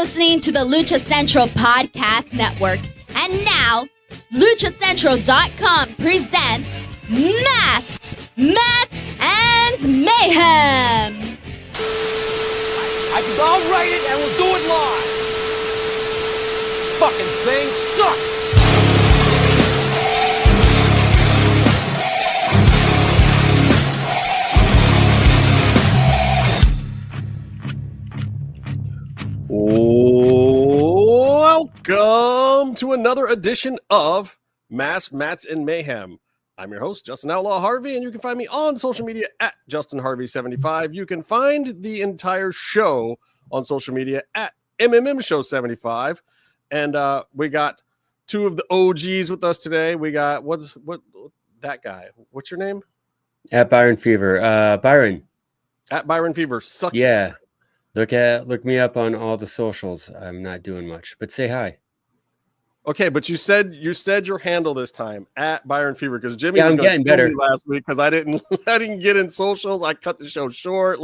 listening to the Lucha Central Podcast Network. And now, LuchaCentral.com presents Masks, Mats, and Mayhem. I can all write it and we'll do it live. Fucking thing sucks. Welcome to another edition of Masks, Mats, and Mayhem. I'm your host, Justin Outlaw Harvey, and you can find me on social media at JustinHarvey75. You can find the entire show on social media at MMMshow75. And we got two of the OGs with us today. We got what that guy? What's your name? At Byron Fever. Byron. At Byron Fever. Suck. Yeah. Look me up on all the socials. I'm not doing much, but say hi. Okay, but you said your handle this time at Byron Fever because Jimmy was I'm getting better me last week because I didn't get in socials. I cut the show short,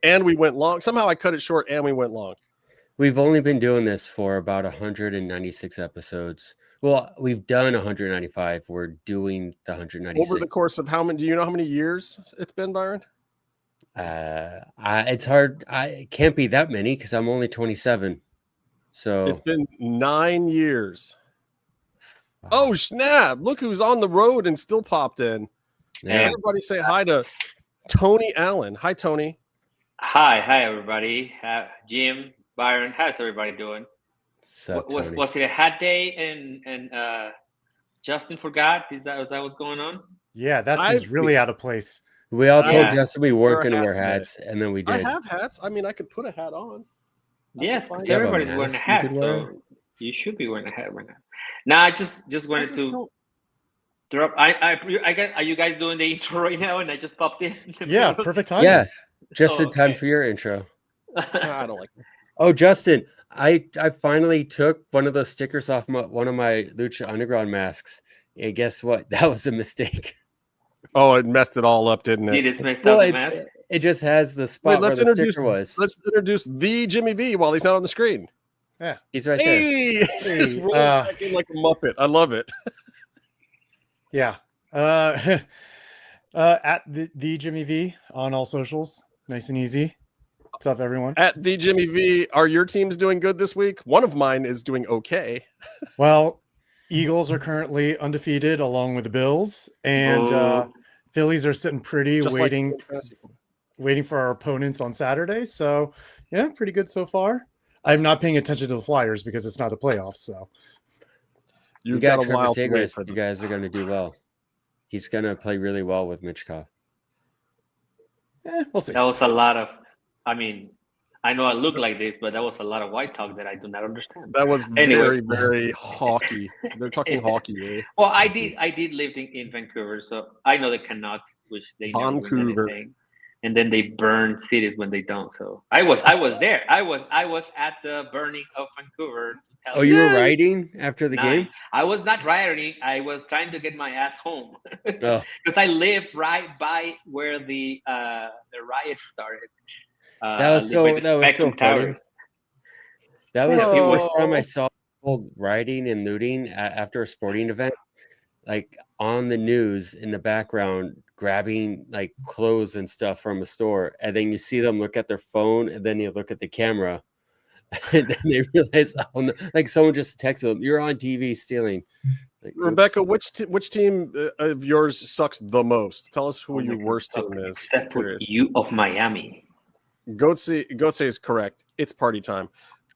and we went long. Somehow I cut it short and we went long. We've only been doing this for about 196 episodes. Well, we've done 195. We're doing the 196 over the course of how many? Do you know how many years it's been, Byron? It's hard. It can't be that many because I'm only 27. So it's been 9 years. Oh snap! Look who's on the road and still popped in. Yeah. Everybody say hi to Tony Allen. Hi, Tony. Hi, everybody. Jim, Byron, how's everybody doing? Was it a hat day and Justin forgot? Is that what's going on? Yeah, that seems really out of place. We all told Justin we weren't going to wear hats, and then we did. I have hats. I mean, I could put a hat on. Yes, everybody's wearing a hat, so you should be wearing a hat right now. Now, I just wanted to drop. I guess, are you guys doing the intro right now? And I just popped in. Yeah, perfect time. Yeah, just in time for your intro. I don't like that. Oh, Justin, I finally took one of those stickers off one of my Lucha Underground masks, and guess what? That was a mistake. Oh, it messed it all up, didn't it? It just messed up the mask. It just has the spot where the sticker was. Let's introduce the JimmyV while he's not on the screen. Yeah, he's right there. He's rolling back in like a Muppet. I love it. Yeah. At the JimmyV on all socials. Nice and easy. What's up, everyone? At the JimmyV, are your teams doing good this week? One of mine is doing okay. Well, Eagles are currently undefeated along with the Bills, and Phillies are sitting pretty, just waiting for our opponents on Saturday. So, yeah, pretty good so far. I'm not paying attention to the Flyers because it's not the playoffs. So, you got Trevor Segers. You guys are going to do well. He's going to play really well with Mitchkov. We'll see. That was a lot of. I mean, I know I look like this, but that was a lot of white talk that I do not understand. That was very, very hockey. They're talking hockey. Eh? Well, I did live in Vancouver, so I know the Canucks, which they Vancouver, and then they burn cities when they don't. So I was there. I was at the burning of Vancouver. Oh, you were riding after the game? I was not riding. I was trying to get my ass home because I live right by where the riot started. That was so funny. That was the first time I saw people rioting and looting after a sporting event, like on the news in the background, grabbing like clothes and stuff from a store, and then you see them look at their phone, and then you look at the camera, and then they realize, oh, no, like someone just texted them, "You're on TV stealing." Like, Rebecca, which team of yours sucks the most? Tell us who your worst team is. Except for you of Miami. Goatse is correct. It's party time.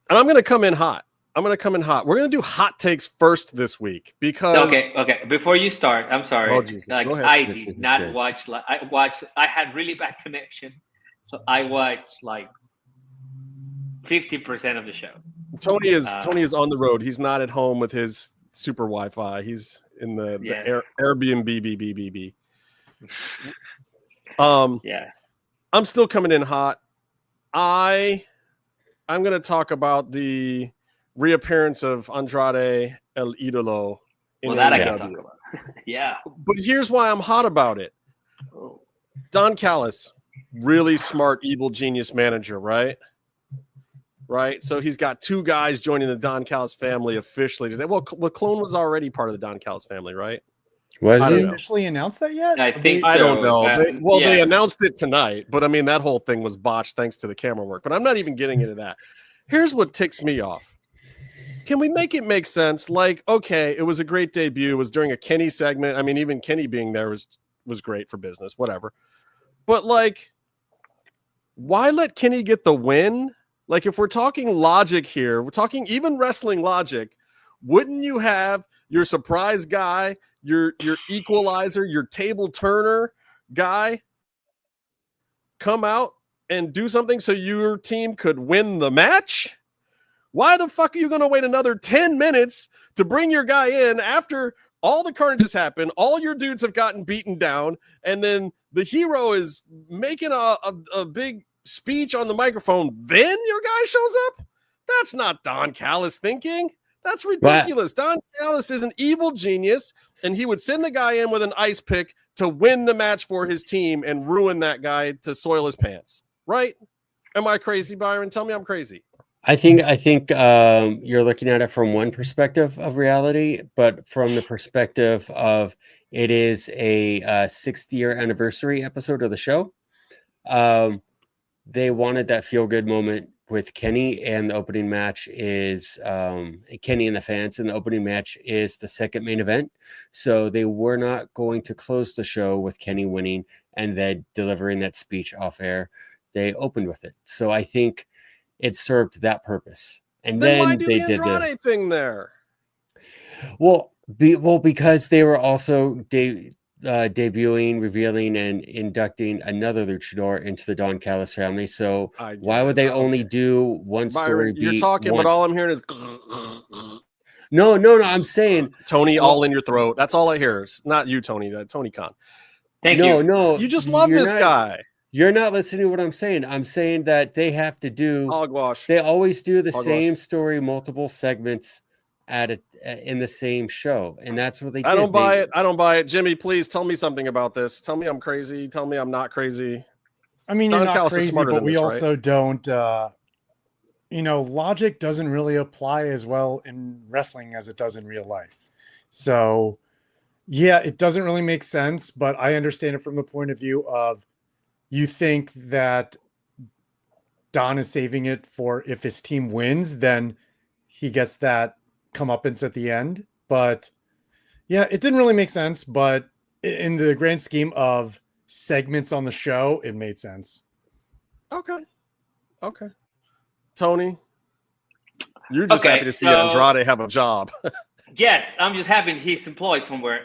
And I'm going to come in hot. We're going to do hot takes first this week because... Okay. Before you start, I'm sorry. Oh, Jesus. I did not watch... I had really bad connection. So I watched like 50% of the show. Tony is on the road. He's not at home with his super Wi-Fi. He's in the Airbnb. Yeah. I'm still coming in hot. I'm going to talk about the reappearance of Andrade El Idolo in that I can talk about. Yeah. But here's why I'm hot about it. Don Callis, really smart, evil genius manager, right? right? So he's got 2 guys joining the Don Callis family officially today. Well, Clone was already part of the Don Callis family, right? Was they he officially announced that yet? I think so. I don't know. That, they announced it tonight, but I mean that whole thing was botched thanks to the camera work. But I'm not even getting into that. Here's what ticks me off. Can we make it make sense? Like, okay, it was a great debut. It was during a Kenny segment. I mean, even Kenny being there was great for business, whatever. But like, why let Kenny get the win? Like, if we're talking logic here, we're talking even wrestling logic, wouldn't you have your surprise guy, your equalizer, your table turner guy come out and do something so your team could win the match? Why the fuck are you going to wait another 10 minutes to bring your guy in after all the carnage has happened, all your dudes have gotten beaten down, and then the hero is making a big speech on the microphone, then your guy shows up? That's not Don Callis thinking. That's ridiculous. Don Callis is an evil genius, and he would send the guy in with an ice pick to win the match for his team and ruin that guy to soil his pants. Right? Am I crazy, Byron? Tell me I'm crazy. I think you're looking at it from one perspective of reality, but from the perspective of it is a 60-year anniversary episode of the show. They wanted that feel-good moment with Kenny, and the opening match is Kenny and the fans, and the opening match is the second main event. So they were not going to close the show with Kenny winning and then delivering that speech off air. They opened with it. So I think it served that purpose. And then why do they the did Andrade thing there? Well, because they were also debuting, revealing, and inducting another luchador into the Don Callis family. So why would they only do one story Byron, you're beat talking, once? but all I'm hearing is No. I'm saying Tony all in your throat. That's all I hear. It's not you, Tony. Tony Khan. Thank you. No. You just love this guy. You're not listening to what I'm saying. I'm saying that they have to do hogwash. They always do the same story, multiple segments in the same show, and that's what they did. I don't buy it. I don't buy it. Jimmy, please tell me something about this. Tell me I'm crazy. Tell me I'm not crazy. I mean, you're not crazy, but we also right? don't. Logic doesn't really apply as well in wrestling as it does in real life. So, yeah, it doesn't really make sense, but I understand it from the point of view of you think that Don is saving it for if his team wins, then he gets that comeuppance at the end. But yeah, it didn't really make sense, but in the grand scheme of segments on the show, it made sense. Okay. Tony, you're just happy to see Andrade have a job. Yes, I'm just happy he's employed somewhere.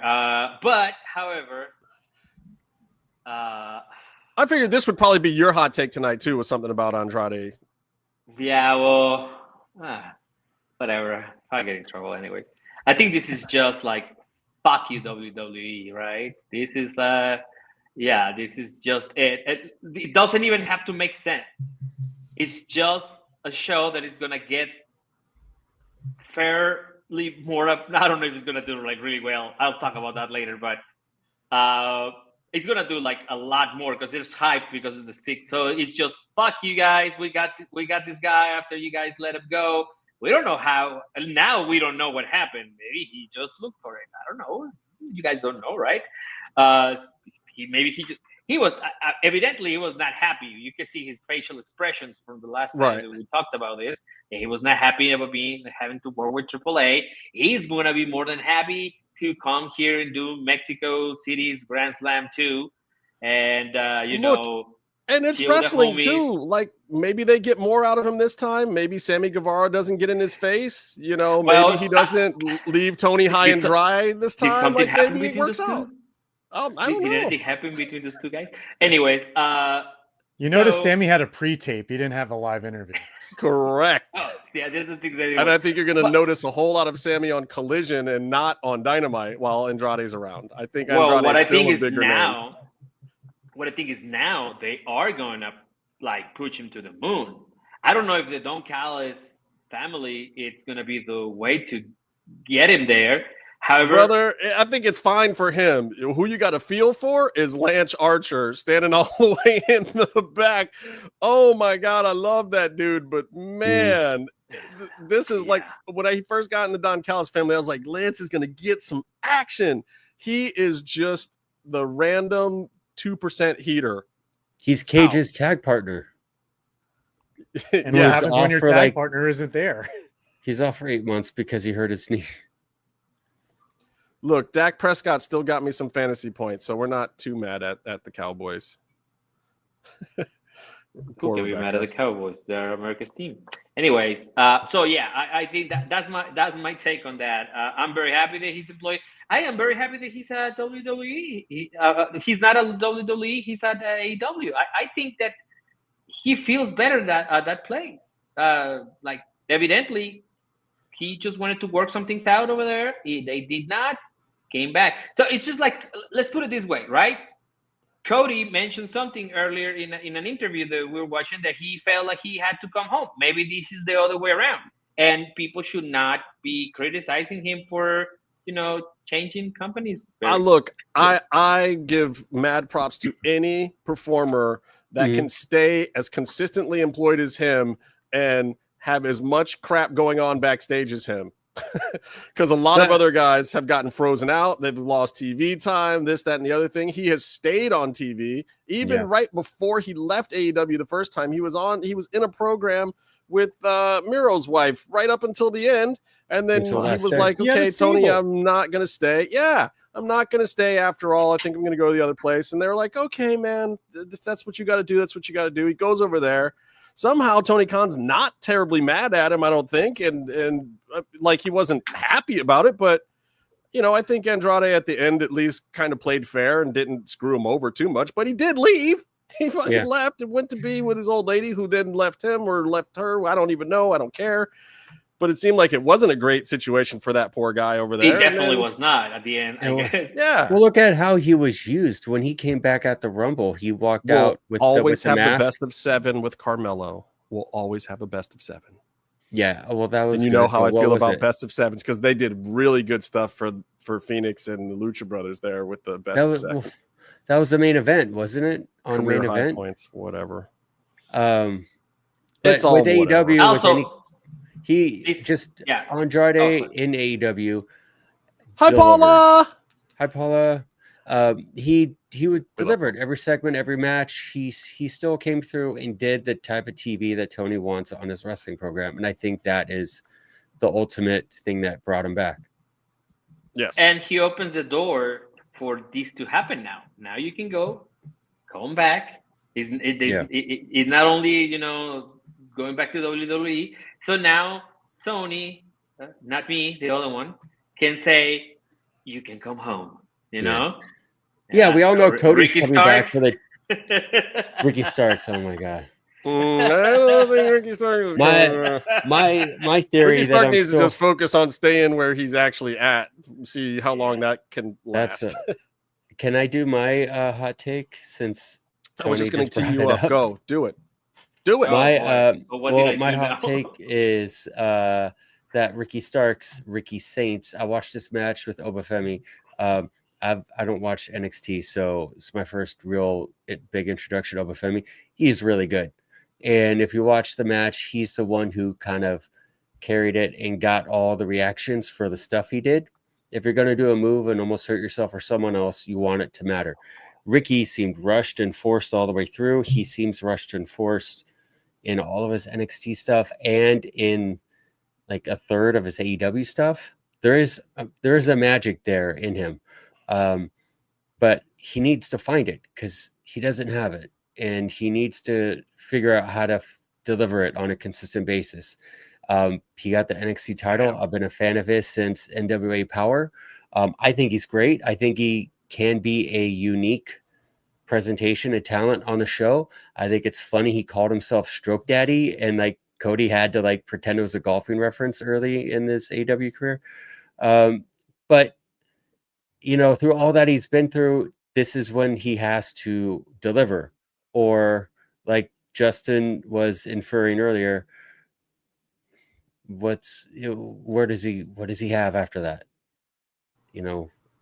But however, I figured this would probably be your hot take tonight too, with something about Andrade. Yeah, well, whatever. I'll get in trouble anyways. I think this is just like, fuck you, WWE, right? This is this is just it. It doesn't even have to make sense. It's just a show that is gonna get fairly more up. I don't know if it's gonna do like really well. I'll talk about that later, but it's gonna do like a lot more because it's hype because it's the 6th. So it's just fuck you guys. We got this guy after you guys let him go. We don't know how. Now we don't know what happened. Maybe he just looked for it. I don't know. You guys don't know, right? He was evidently he was not happy. You can see his facial expressions from the last time that we talked about this. He was not happy about having to work with AAA. He's gonna be more than happy to come here and do Mexico City's Grand Slam 2, and and it's wrestling too. Like maybe they get more out of him this time. Maybe Sammy Guevara doesn't get in his face. Maybe he doesn't leave Tony high and dry this time. Like maybe it works out. I don't know. Did anything happen between those two guys? Anyways, notice Sammy had a pre-tape. He didn't have a live interview. Correct. Yeah, there's the thing and I think you're going to notice a whole lot of Sammy on Collision and not on Dynamite while Andrade's around. I think Andrade's still a bigger name. What I think is now they are going to like push him to the moon. I don't know if the Don Callis family it's going to be the way to get him there. However, brother, I think it's fine for him. Who you got to feel for is Lance Archer standing all the way in the back. Oh my God, I love that dude. But man, this is like when I first got in the Don Callis family, I was like, Lance is going to get some action. He is just the random 2% heater. He's Cage's tag partner. And what happens when your tag partner isn't there? He's off for 8 months because he hurt his knee. Look, Dak Prescott still got me some fantasy points, so we're not too mad at the Cowboys. Who can be mad at the Cowboys? They're America's team. Anyways, so yeah, I think that's my take on that. I'm very happy that he's employed. I am very happy that he's at WWE. He's not at WWE. He's at AEW. I think that he feels better at that place. Like evidently, he just wanted to work some things out over there. They did not. Came back. So it's just like, let's put it this way, right? Cody mentioned something earlier in an interview that we were watching that he felt like he had to come home. Maybe this is the other way around. And people should not be criticizing him for, changing companies. I give mad props to any performer that can stay as consistently employed as him and have as much crap going on backstage as him. Because a lot of other guys have gotten frozen out. They've lost TV time, this, that, and the other thing. He has stayed on TV. Even right before he left AEW the first time, he was in a program with Miro's wife right up until the end. And then he was like, okay, Tony, I'm not going to stay. Yeah, I'm not going to stay after all. I think I'm going to go to the other place. And they're like, okay, man, if that's what you got to do, that's what you got to do. He goes over there. Somehow Tony Khan's not terribly mad at him, I don't think, and like he wasn't happy about it, but I think Andrade at the end at least kind of played fair and didn't screw him over too much, but he did leave. He fucking left and went to be with his old lady who then left him or left her. I don't even know. I don't care. But it seemed like it wasn't a great situation for that poor guy over there. He definitely was not at the end. Yeah. Well, look at how he was used when he came back at the Rumble. He walked out with always the have mask. the best of 7 with Carmelo. We'll always have a best of 7. Yeah. Well, that was. And you know how I feel about best of 7s because they did really good stuff for Phoenix and the Lucha Brothers there with the best of 7. Well, that was the main event, wasn't it? On Career main high event points, whatever. It's all with AEW. Also, Andrade in AEW. Hi, Paula. Hi, Paula. He was delivered every segment, every match. He still came through and did the type of TV that Tony wants on his wrestling program, and I think that is the ultimate thing that brought him back. Yes, and he opens the door for this to happen now. Now you can come back. He's not only going back to WWE. So now Tony, not me, the other one, can say you can come home. You know. Yeah, we all know Cody's coming back for the Ricky Starks. Oh my God. I don't think Ricky Starks is my theory Ricky Starks needs to just focus on staying where he's actually at. See how long that can last. Can I do my hot take since I was just going to tee you up? Go do it. Do it. My hot take is that Ricky Starks, Ricky Saints. I watched this match with Obafemi. I don't watch NXT, so it's my first real big introduction to Obafemi. He's really good. And if you watch the match, he's the one who kind of carried it and got all the reactions for the stuff he did. If you're going to do a move and almost hurt yourself or someone else, you want it to matter. Ricky seemed rushed and forced all the way through. He seems rushed and forced in all of his NXT stuff and in like a third of his AEW stuff. There is a magic there in him. But he needs to find it because he doesn't have it, and he needs to figure out how to deliver it on a consistent basis. He got the NXT title. I've been a fan of his since NWA Power. I think he's great. I think he can be a unique presentation of talent on the show. I think it's funny he called himself Stroke Daddy, and like Cody had to like pretend it was a golfing reference early in this AEW career. But through all that he's been through, this is when he has to deliver, or like Justin was inferring earlier, what does he have after that?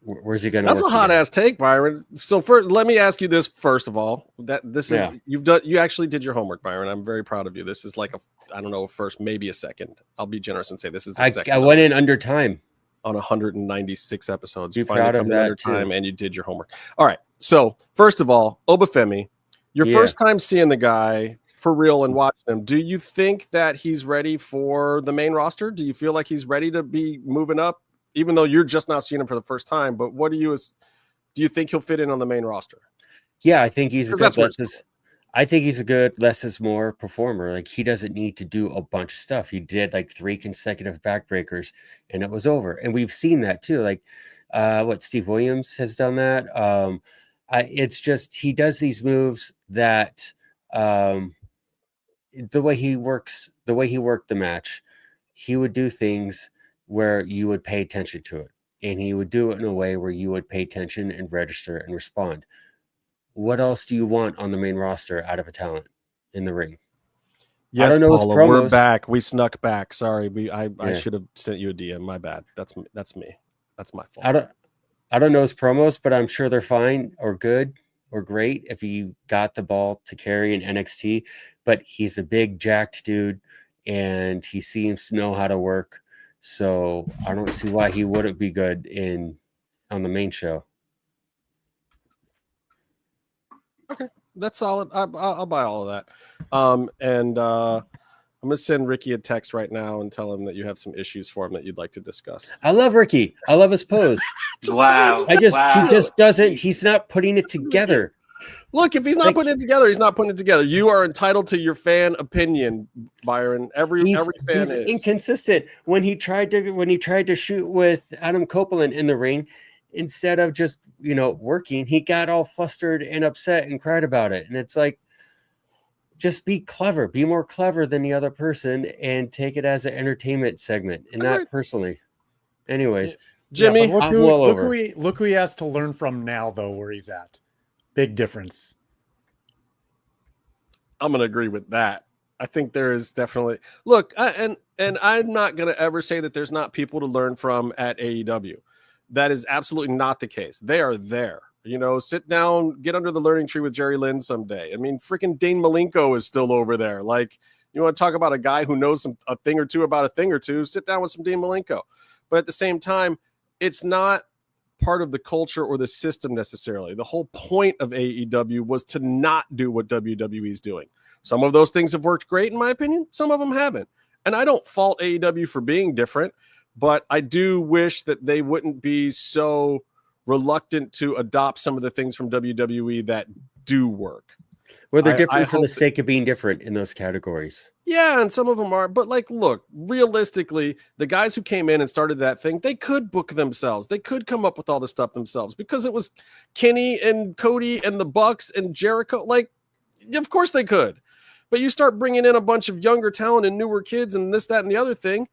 Where's he going to? That's a hot ass take, Byron. So let me ask you this first of all. You actually did your homework, Byron. I'm very proud of you. This is like a first, maybe a second. I'll be generous and say this is a second. I went in under time on 196 episodes. Be proud of that too. Time, and you did your homework. All right. So first of all, Obafemi, your first time seeing the guy for real and watching him, do you think that he's ready for the main roster? Do you feel like he's ready to be moving up? Even though you're just not seeing him for the first time, but do you think he'll fit in on the main roster? Yeah, I think he's a good less is more performer. Like, he doesn't need to do a bunch of stuff. He did like 3 consecutive backbreakers and it was over. And we've seen that too. Like Steve Williams has done that. It's just, he does these moves that the way he worked the match, he would do things where you would pay attention to it, and he would do it in a way where you would pay attention and register and respond. What else do you want on the main roster out of a talent in the ring? Yes, I don't know, Paula, we're back. We snuck back. Sorry, I should have sent you a DM. My bad. That's me. That's my fault. I don't know his promos, but I'm sure they're fine or good or great if he got the ball to carry in NXT. But he's a big jacked dude, and he seems to know how to work. So I don't see why he wouldn't be good on the main show. Okay, that's solid. I'll buy all of that. I'm gonna send Ricky a text right now and tell him that you have some issues for him that you'd like to discuss. I love Ricky. I love his pose. Wow. He just doesn't. He's not putting it together. Look, if he's not putting it together, he's not putting it together. You are entitled to your fan opinion, Byron. Every fan is inconsistent. When he tried to shoot with Adam Copeland in the ring, instead of just working, he got all flustered and upset and cried about it. And it's like, just be clever, be more clever than the other person, and take it as an entertainment segment and not personally. Anyways, Jimmy, look who he has to learn from now, though, where he's at. Big difference. I'm going to agree with that. I think there is definitely and I'm not going to ever say that there's not people to learn from at AEW. That is absolutely not the case. They are there. Sit down, get under the learning tree with Jerry Lynn someday. I mean, freaking Dane Malenko is still over there. Like, you want to talk about a guy who knows a thing or two about a thing or two, sit down with some Dane Malenko. But at the same time, it's not part of the culture or the system necessarily. The whole point of AEW was to not do what WWE is doing. Some of those things have worked great, in my opinion. Some of them haven't. And I don't fault AEW for being different, but I do wish that they wouldn't be so reluctant to adopt some of the things from WWE that do work. Well, they're different for the sake of being different in those categories. Yeah, and some of them are. But, look, realistically, the guys who came in and started that thing, they could book themselves. They could come up with all the stuff themselves because it was Kenny and Cody and the Bucks and Jericho. Of course they could. But you start bringing in a bunch of younger talent and newer kids and this, that, and the other thing.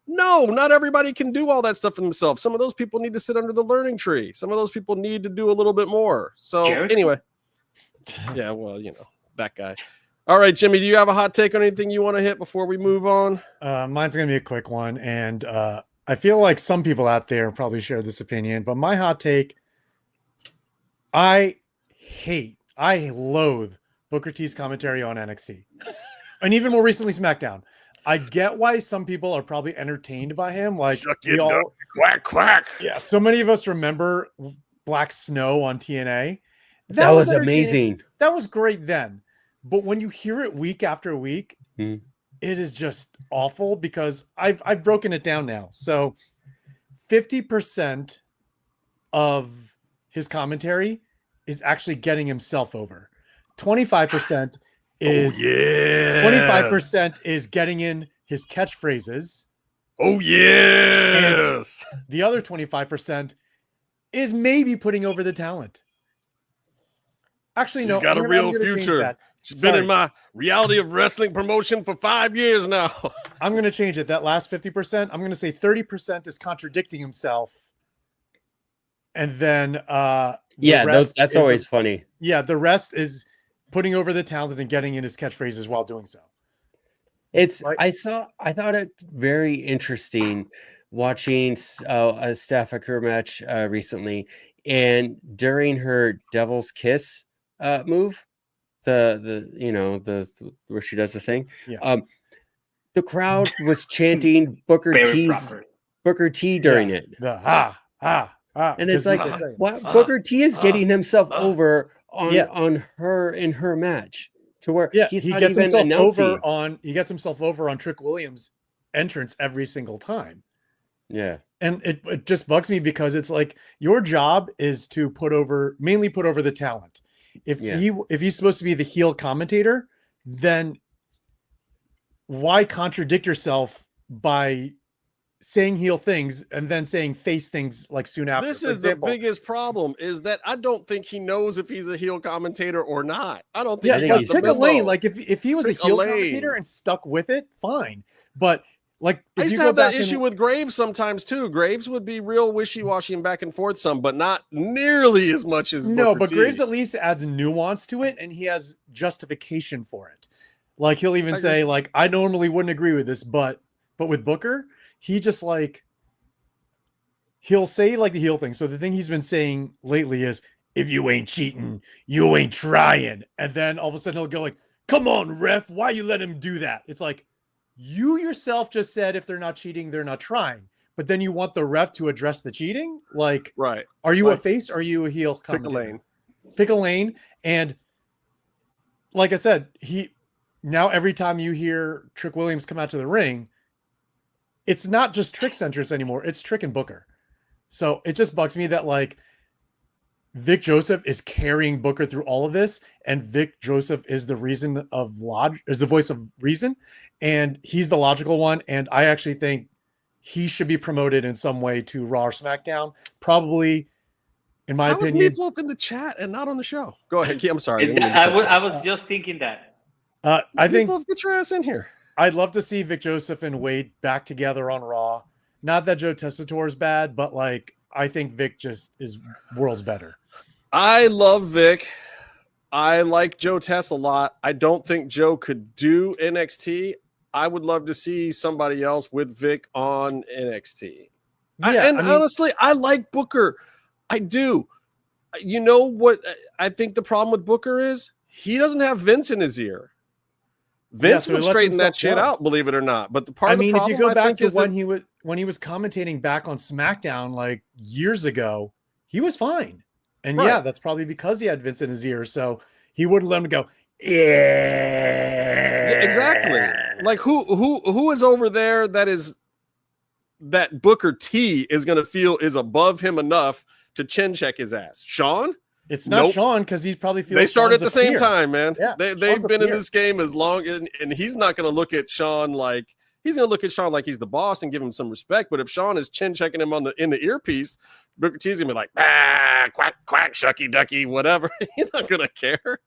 No, not everybody can do all that stuff for themselves. Some of those people need to sit under the learning tree. Some of those people need to do a little bit more. So anyway, yeah, well, that guy. All right, Jimmy, do you have a hot take on anything you want to hit before we move on? Mine's going to be a quick one. And I feel like some people out there probably share this opinion, but my hot take, I loathe Booker T's commentary on NXT. And even more recently, SmackDown. I get why some people are probably entertained by him. Like, quack, quack. Yeah, so many of us remember Black Snow on TNA. That was amazing. That was great then. But when you hear it week after week, it is just awful because I've broken it down now. So 50% of his commentary is actually getting himself over. 25% is 25% is getting in his catchphrases. Oh yes. And the other 25% is maybe putting over the talent. Actually, She's got a real future. She's been in my reality of wrestling promotion for 5 years now. I'm going to change it. That last 50%, I'm going to say 30% is contradicting himself. And then that's always funny. Yeah, the rest is putting over the talent and getting in his catchphrases while doing so. I thought it very interesting watching a Staffer match recently, and during her Devil's Kiss move, the where she does the thing, the crowd was chanting Booker T during it. And it's like, what? Booker T is getting himself over on her in her match to where he gets himself over on Trick Williams' entrance every single time. Yeah. And it just bugs me because it's like your job is to mainly put over the talent. If he's supposed to be the heel commentator, then why contradict yourself by saying heel things and then saying face things like soon after? This is the biggest problem, is that I don't think he knows if he's a heel commentator or not. I don't think pick a lane. Like if he was a heel commentator and stuck with it, fine. But like I used to have that issue with Graves sometimes too. Graves would be real wishy-washy and back and forth some, but not nearly as much as Booker T. Graves at least adds nuance to it, and he has justification for it. Like he'll even say, like, I normally wouldn't agree with this, but with Booker, he just like he'll say like the heel thing. So the thing he's been saying lately is, if you ain't cheating, you ain't trying. And then all of a sudden he'll go like, come on, ref, why you let him do that? It's like, you yourself just said if they're not cheating, they're not trying. But then you want the ref to address the cheating? Like, right. Are you a face? Or are you a heel? Pick a lane. Pick a lane. And like I said, now every time you hear Trick Williams come out to the ring, it's not just Trick's entrance anymore. It's Trick and Booker. So it just bugs me that like Vic Joseph is carrying Booker through all of this, and Vic Joseph is the is the voice of reason, and he's the logical one. And I actually think he should be promoted in some way to Raw or SmackDown. Probably, in my opinion. How was Meefloaf in the chat and not on the show? Go ahead. I'm sorry. I was just thinking that. I think Meefloaf, get your ass in here. I'd love to see Vic Joseph and Wade back together on Raw. Not that Joe Tessitore is bad, but like I think Vic just is worlds better. I love Vic. I like Joe Tess a lot. I don't think Joe could do NXT. I would love to see somebody else with Vic on NXT. Honestly, I like Booker. I do. You know what I think the problem with Booker is? He doesn't have Vince in his ear. Vince would straighten that shit out, believe it or not. But the problem, if you go back to when he was commentating back on SmackDown like years ago, he was fine. And that's probably because he had Vince in his ear, so he wouldn't let him go. Yeah, exactly. Like who is over there that Booker T is going to feel is above him enough to chin check his ass? Sean? It's not Sean, because he's probably feeling. They start at the same time, man. Yeah, they've been in this game as long, and he's not going to look at Sean like he's going to look at Sean like he's the boss and give him some respect. But if Sean is chin checking him in the earpiece, Booker T's gonna be like, quack quack, shucky ducky, whatever. He's not gonna care.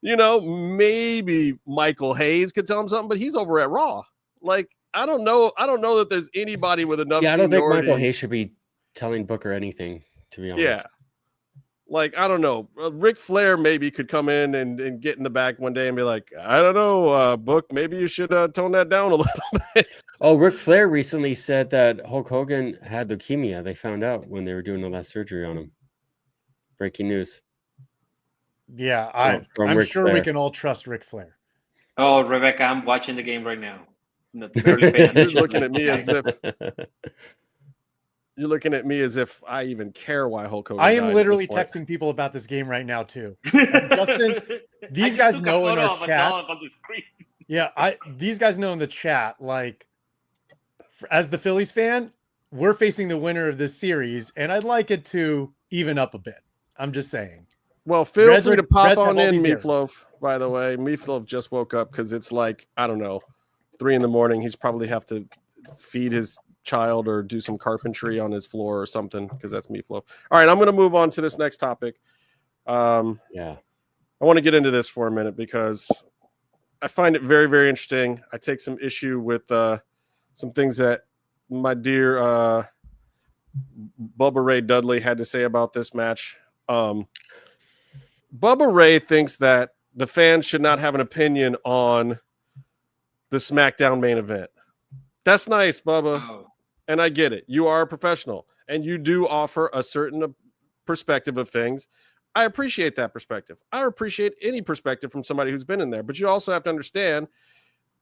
You know, maybe Michael Hayes could tell him something, but he's over at Raw. Like, I don't know that there's anybody with enough. Yeah, I don't think Michael Hayes should be telling Booker anything, to be honest. Yeah. Like, I don't know. Ric Flair maybe could come in and get in the back one day and be like, I don't know, Book, maybe you should tone that down a little bit. Oh, Ric Flair recently said that Hulk Hogan had leukemia. They found out when they were doing the last surgery on him. Breaking news. Yeah, I'm sure Flair. We can all trust Ric Flair. Oh, Rebecca, I'm watching the game right now. You're looking at me as if... You're looking at me as if I even care why Hulk Hogan. I am literally texting people about this game right now too. And Justin, these guys know in our chat. These guys know in the chat. Like, as the Phillies fan, we're facing the winner of this series, and I'd like it to even up a bit. I'm just saying. Well, feel free to pop on in, Meefloaf. By the way, Meefloaf just woke up because it's like, I don't know, 3 a.m. He's probably have to feed his child or do some carpentry on his floor or something, because that's Meefloaf. All right, I'm going to move on to this next topic. I want to get into this for a minute because I find it very, very interesting. I take some issue with some things that my dear Bubba Ray Dudley had to say about this match. Bubba Ray thinks that the fans should not have an opinion on the SmackDown main event. That's nice, Bubba. and I get it. You are a professional, and you do offer a certain perspective of things. I appreciate that perspective. I appreciate any perspective from somebody who's been in there, but you also have to understand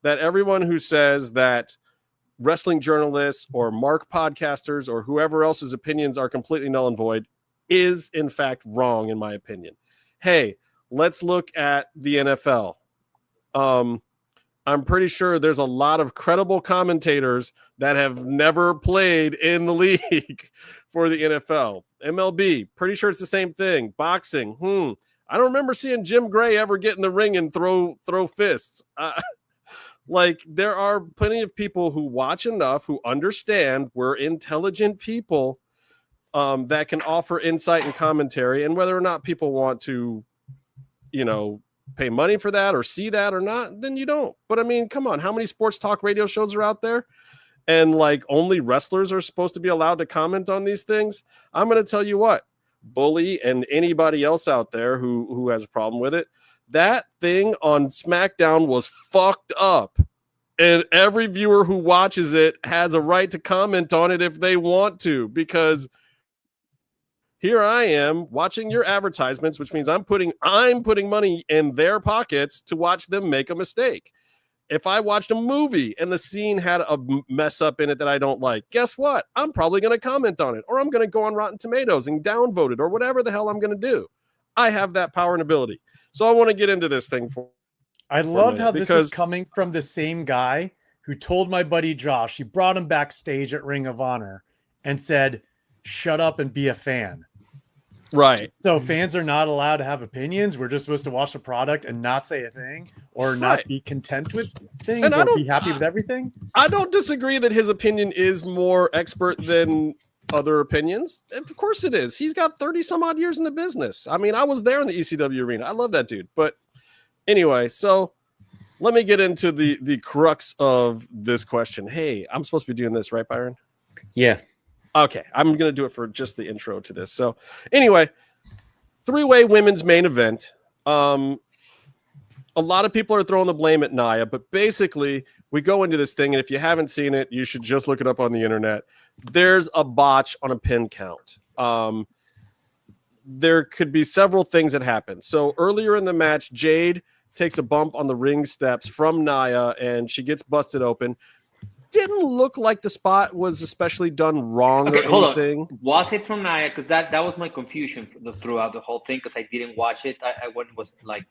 that everyone who says that wrestling journalists or mark podcasters or whoever else's opinions are completely null and void is in fact wrong, in my opinion. Hey, let's look at the NFL. I'm pretty sure there's a lot of credible commentators that have never played in the league for the NFL. MLB, pretty sure it's the same thing. Boxing, I don't remember seeing Jim Gray ever get in the ring and throw fists. Like, there are plenty of people who watch enough, who understand we're intelligent people that can offer insight and commentary. And whether or not people want to, pay money for that or see that or not, then you don't. But I mean, come on, how many sports talk radio shows are out there? And like only wrestlers are supposed to be allowed to comment on these things? I'm going to tell you what, Bully and anybody else out there who has a problem with it, that thing on SmackDown was fucked up. And every viewer who watches it has a right to comment on it if they want to, because here I am watching your advertisements, which means I'm putting money in their pockets to watch them make a mistake. If I watched a movie and the scene had a mess up in it that I don't like, guess what? I'm probably going to comment on it, or I'm going to go on Rotten Tomatoes and downvote it, or whatever the hell I'm going to do. I have that power and ability. So I want to get into this thing I love how this is coming from the same guy who told my buddy Josh, he brought him backstage at Ring of Honor and said, shut up and be a fan. Right. So fans are not allowed to have opinions. We're just supposed to watch the product and not say a thing, or not be content with things, or be happy with everything. I don't disagree that his opinion is more expert than other opinions. Of course it is. He's got 30 some odd years in the business. I mean, I was there in the ECW arena. I love that dude. But anyway, so let me get into the crux of this question. Hey, I'm supposed to be doing this, right, Byron? Yeah. Okay, I'm going to do it for just the intro to this. So anyway, 3-way women's main event. A lot of people are throwing the blame at Nia, but basically we go into this thing, and if you haven't seen it, you should just look it up on the internet. There's a botch on a pin count. There could be several things that happen. So earlier in the match, Jade takes a bump on the ring steps from Nia, and she gets busted open. Didn't look like the spot was especially done wrong or anything. On. Was it from Nia? Because that was my confusion throughout the whole thing, because I didn't watch it. I was like,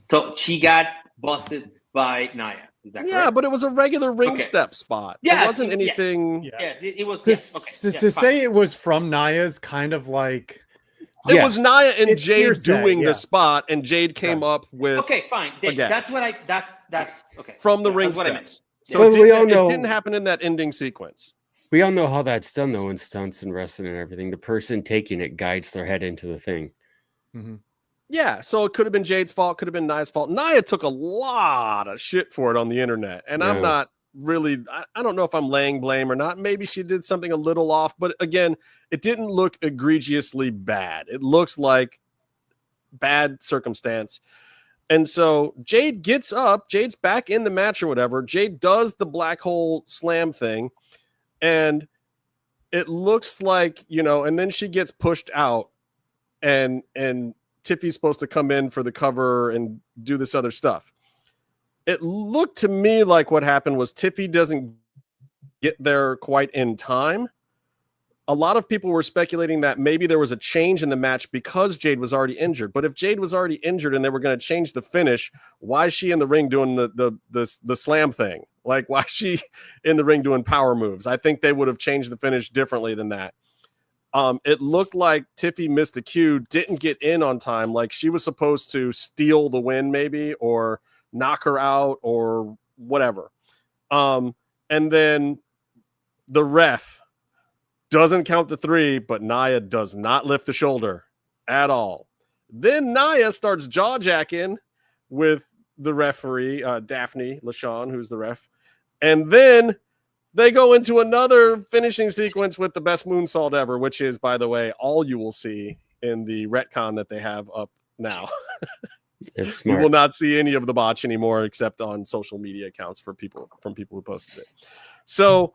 so she got busted by Nia. Is that correct? But it was a regular ring step spot. Yeah, it wasn't anything. Yes, it was. To say it was from Nia's kind of like. It was Nia and Jade doing the spot, and Jade came up with. Okay, fine. That's what I. That's okay. From the ring steps. So well, it didn't happen in that ending sequence. We all know how that's done, though, in stunts and wrestling and everything. The person taking it guides their head into the thing. Mm-hmm. Yeah, so it could have been Jade's fault, could have been Nia's fault. Nia took a lot of shit for it on the internet, and I'm not really, I don't know if I'm laying blame or not. Maybe she did something a little off, but again, it didn't look egregiously bad. It looks like bad circumstance. And so Jade gets up, Jade's back in the match or whatever. Jade does the black hole slam thing, and it looks like, and then she gets pushed out, and Tiffy's supposed to come in for the cover and do this other stuff. It looked to me like what happened was Tiffy doesn't get there quite in time. A lot of people were speculating that maybe there was a change in the match because Jade was already injured. But if Jade was already injured and they were going to change the finish, why is she in the ring doing the slam thing? Like, why is she in the ring doing power moves? I think they would have changed the finish differently than that. It looked like Tiffy missed a cue, didn't get in on time. Like she was supposed to steal the win maybe, or knock her out or whatever. And then the ref doesn't count the 3, but Nia does not lift the shoulder at all. Then Nia starts jaw-jacking with the referee, Daphne LaShawn, who's the ref. And then they go into another finishing sequence with the best moonsault ever, which is, by the way, all you will see in the retcon that they have up now. It's smart. You will not see any of the botch anymore except on social media accounts from people who posted it. So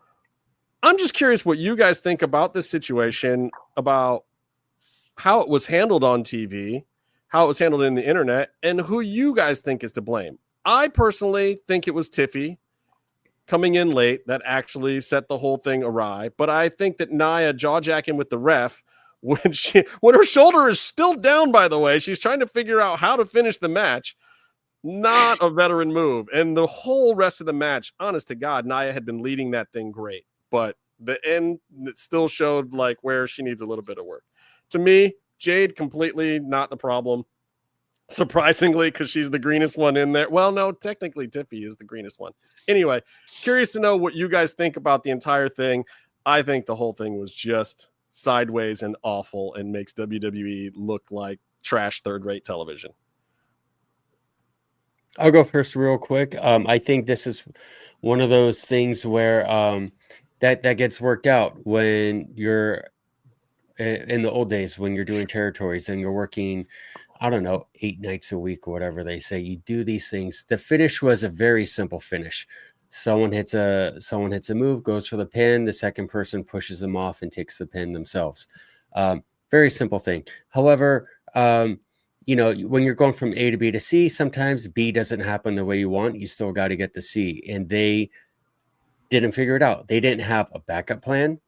I'm just curious what you guys think about this situation, about how it was handled on TV, how it was handled in the internet, and who you guys think is to blame. I personally think it was Tiffy coming in late that actually set the whole thing awry. But I think that Nia jaw-jacking with the ref when her shoulder is still down, by the way, she's trying to figure out how to finish the match. Not a veteran move. And the whole rest of the match, honest to God, Nia had been leading that thing great. But the end, it still showed like where she needs a little bit of work. To me, Jade completely not the problem. Surprisingly, because she's the greenest one in there. Well, no, technically Tiffy is the greenest one. Anyway, curious to know what you guys think about the entire thing. I think the whole thing was just sideways and awful and makes WWE look like trash third-rate television. I'll go first real quick. I think this is one of those things where that gets worked out when you're in the old days, when you're doing territories and you're working, I don't know, 8 nights a week or whatever they say. You do these things. The finish was a very simple finish. Someone hits a move, goes for the pin. The second person pushes them off and takes the pin themselves. Very simple thing. However, you know, when you're going from A to B to C, sometimes B doesn't happen the way you want. You still got to get to C. And they didn't figure it out. They didn't have a backup plan.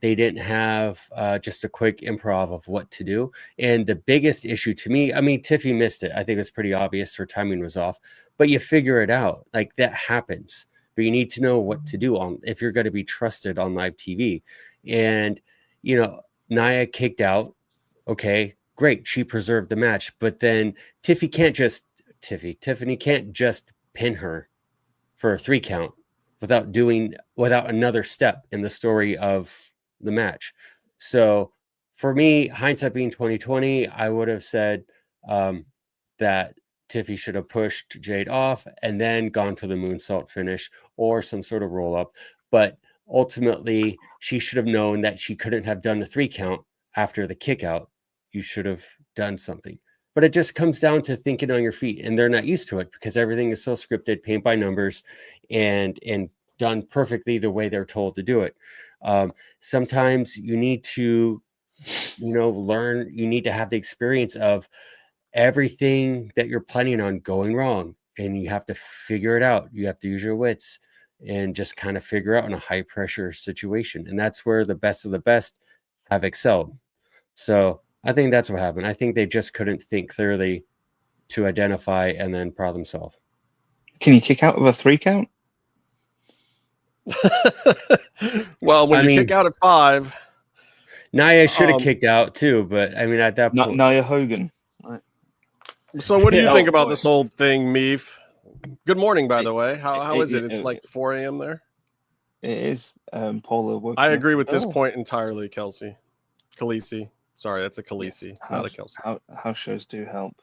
They didn't have just a quick improv of what to do. And the biggest issue to me, I mean, Tiffy missed it. I think it's pretty obvious her timing was off. But you figure it out. Like, that happens. But you need to know what to do on if you're going to be trusted on live TV. And, you know, Nia kicked out. Okay, great. She preserved the match. But then Tiffany can't just pin her for a 3 count without another step in the story of the match. So for me, hindsight being 2020, I would have said that Tiffy should have pushed Jade off and then gone for the moonsault finish or some sort of roll up. But ultimately, she should have known that she couldn't have done the 3 count after the kick out. You should have done something. But it just comes down to thinking on your feet, and they're not used to it because everything is so scripted, paint by numbers, and done perfectly the way they're told to do it. Sometimes you need to, learn. You need to have the experience of everything that you're planning on going wrong, and you have to figure it out. You have to use your wits and just kind of figure out in a high pressure situation. And that's where the best of the best have excelled. So I think that's what happened. I think they just couldn't think clearly to identify and then problem solve. Can you kick out of a 3 count? Well, when you kick out at 5, Nia should have kicked out too, but I mean, at that point, Nia Hogan. Right. So what do you think about this whole thing, Meef? Good morning, by the way. How is it? It's like 4 a.m. there. It is. Paula. I agree with this point entirely, Kelsey. Khaleesi. Sorry, that's a Khaleesi, not a Kelsey. House shows do help.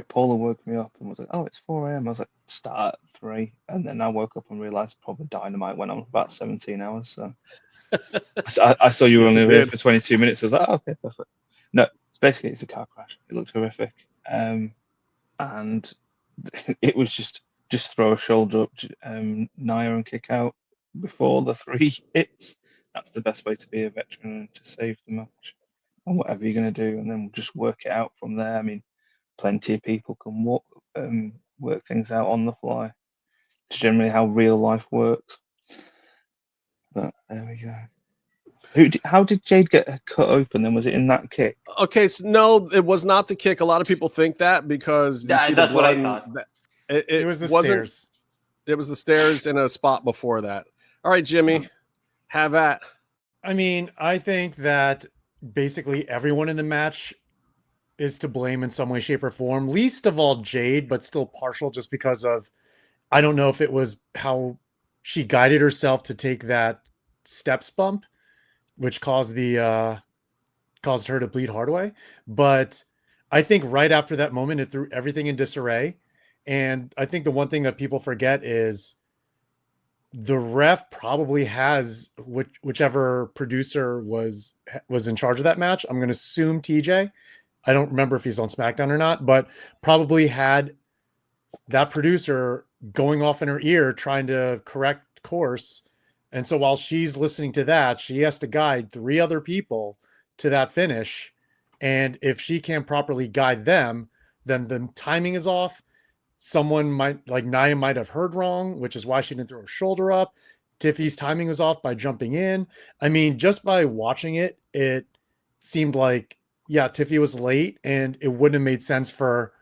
Paula woke me up and was like, "Oh, it's 4 a.m." I was like, "Start at 3," and then I woke up and realized probably Dynamite went on for about 17 hours. So I saw you were only here for 22 minutes. I was like, "Oh, okay, perfect." No, it's a car crash. It looked horrific, and it was just throw a shoulder up, Nia and kick out before the 3 hits. That's the best way to be a veteran and to save the match and whatever you're going to do, and then we'll just work it out from there. I mean, plenty of people can work things out on the fly. It's generally how real life works. But there we go. How did Jade get cut open then? Was it in that kick? Okay, so no, it was not the kick. A lot of people think that because that's what I thought. It was the stairs. It was the stairs in a spot before that. All right, Jimmy, have at. I mean, I think that basically everyone in the match is to blame in some way, shape, or form. Least of all Jade, but still partial just because of, I don't know if it was how she guided herself to take that steps bump, which caused her to bleed hard away. But I think right after that moment, it threw everything in disarray. And I think the one thing that people forget is the ref probably has whichever producer was in charge of that match. I'm going to assume TJ. I don't remember if he's on SmackDown or not, but probably had that producer going off in her ear trying to correct course. And so while she's listening to that, she has to guide 3 other people to that finish. And if she can't properly guide them, then the timing is off. Someone might, like Nia might have heard wrong, which is why she didn't throw her shoulder up. Tiffy's timing was off by jumping in. I mean, just by watching it, it seemed like, yeah, Tiffy was late, and it wouldn't have made sense for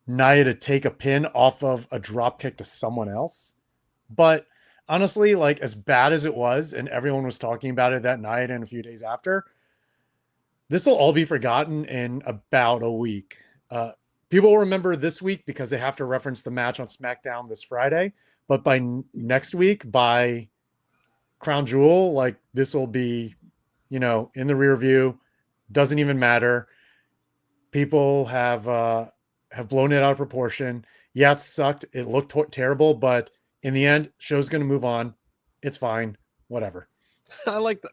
Nia to take a pin off of a drop kick to someone else. But honestly, like, as bad as it was, and everyone was talking about it that night and a few days after, this will all be forgotten in about a week. People will remember this week because they have to reference the match on SmackDown this Friday. But by next week, by Crown Jewel, like, this will be, in the rear view. Doesn't even matter. People have blown it out of proportion. Yeah, it sucked. It looked terrible, but in the end, show's going to move on. It's fine. Whatever. I like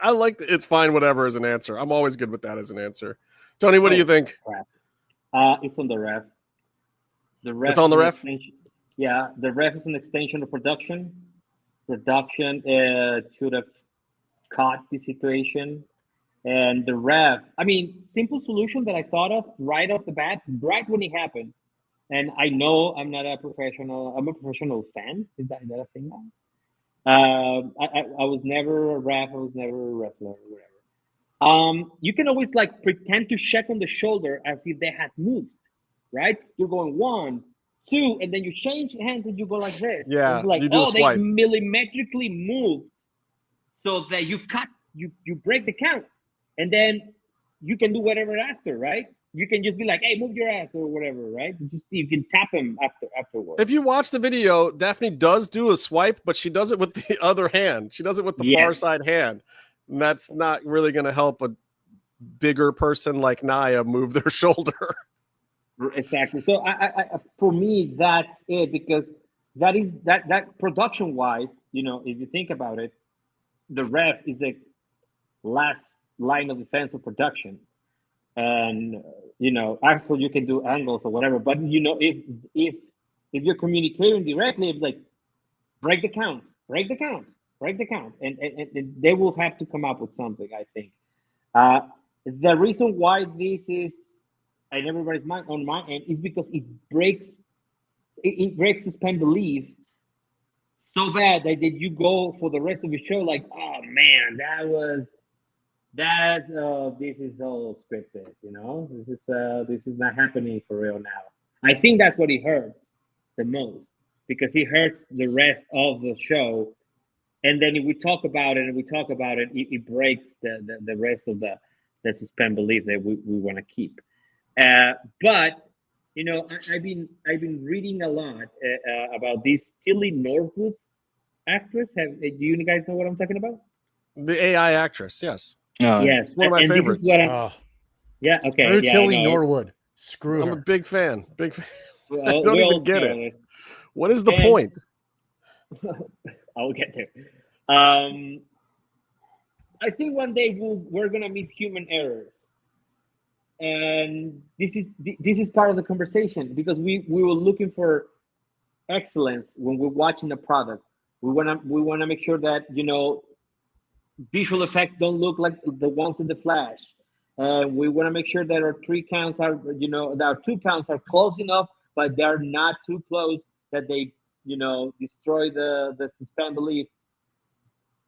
it's fine, whatever as an answer. I'm always good with that as an answer. Tony, what do you think? It's on the ref. It's on the ref? Yeah, the ref is an extension of production. Production should have caught the situation. And the ref, I mean, simple solution that I thought of right off the bat, right when it happened. And I know I'm not a professional, I'm a professional fan. Is that a thing now? I was never a ref, I was never a wrestler or whatever. You can always like pretend to check on the shoulder as if they had moved, right? You're going 1, 2, and then you change hands and you go like this. Yeah, it's like, you do a swipe. They millimetrically moved so that you break the count, and then you can do whatever after, right? You can just be like, hey, move your ass or whatever, right? You can tap him afterwards. If you watch the video, Daphne does do a swipe, but she does it with the other hand. She does it with the far side hand. And that's not really going to help a bigger person like Nia move their shoulder. Exactly. So I for me, that's it, because that production-wise, if you think about it, the ref is a last line of defense of production. And actually you can do angles or whatever, but if you're communicating directly, it's like break the count, and they will have to come up with something. I think the reason why this is in everybody's mind on my end is because it breaks suspend belief so bad that you go for the rest of the show like, oh man, this is all scripted, this is not happening for real now. I think that's what it hurts the most, because it hurts the rest of the show. And then if we talk about it, it breaks the rest of the suspend belief that we want to keep. But I've been reading a lot about this Tilly Norwood actress. Do you guys know what I'm talking about? The AI actress, yes. Yes, one of my favorites. Yeah, okay. Screw Tilly Norwood. Screw her. I'm a big fan. Well, I don't even get it. What is the point? I'll get there. I think one day we're gonna miss human errors, and this is part of the conversation, because we were looking for excellence when we're watching the product. We wanna make sure that visual effects don't look like the ones in the Flash. We want to make sure that our 3 counts are, that our 2 counts are close enough, but they're not too close that they, destroy the suspend belief.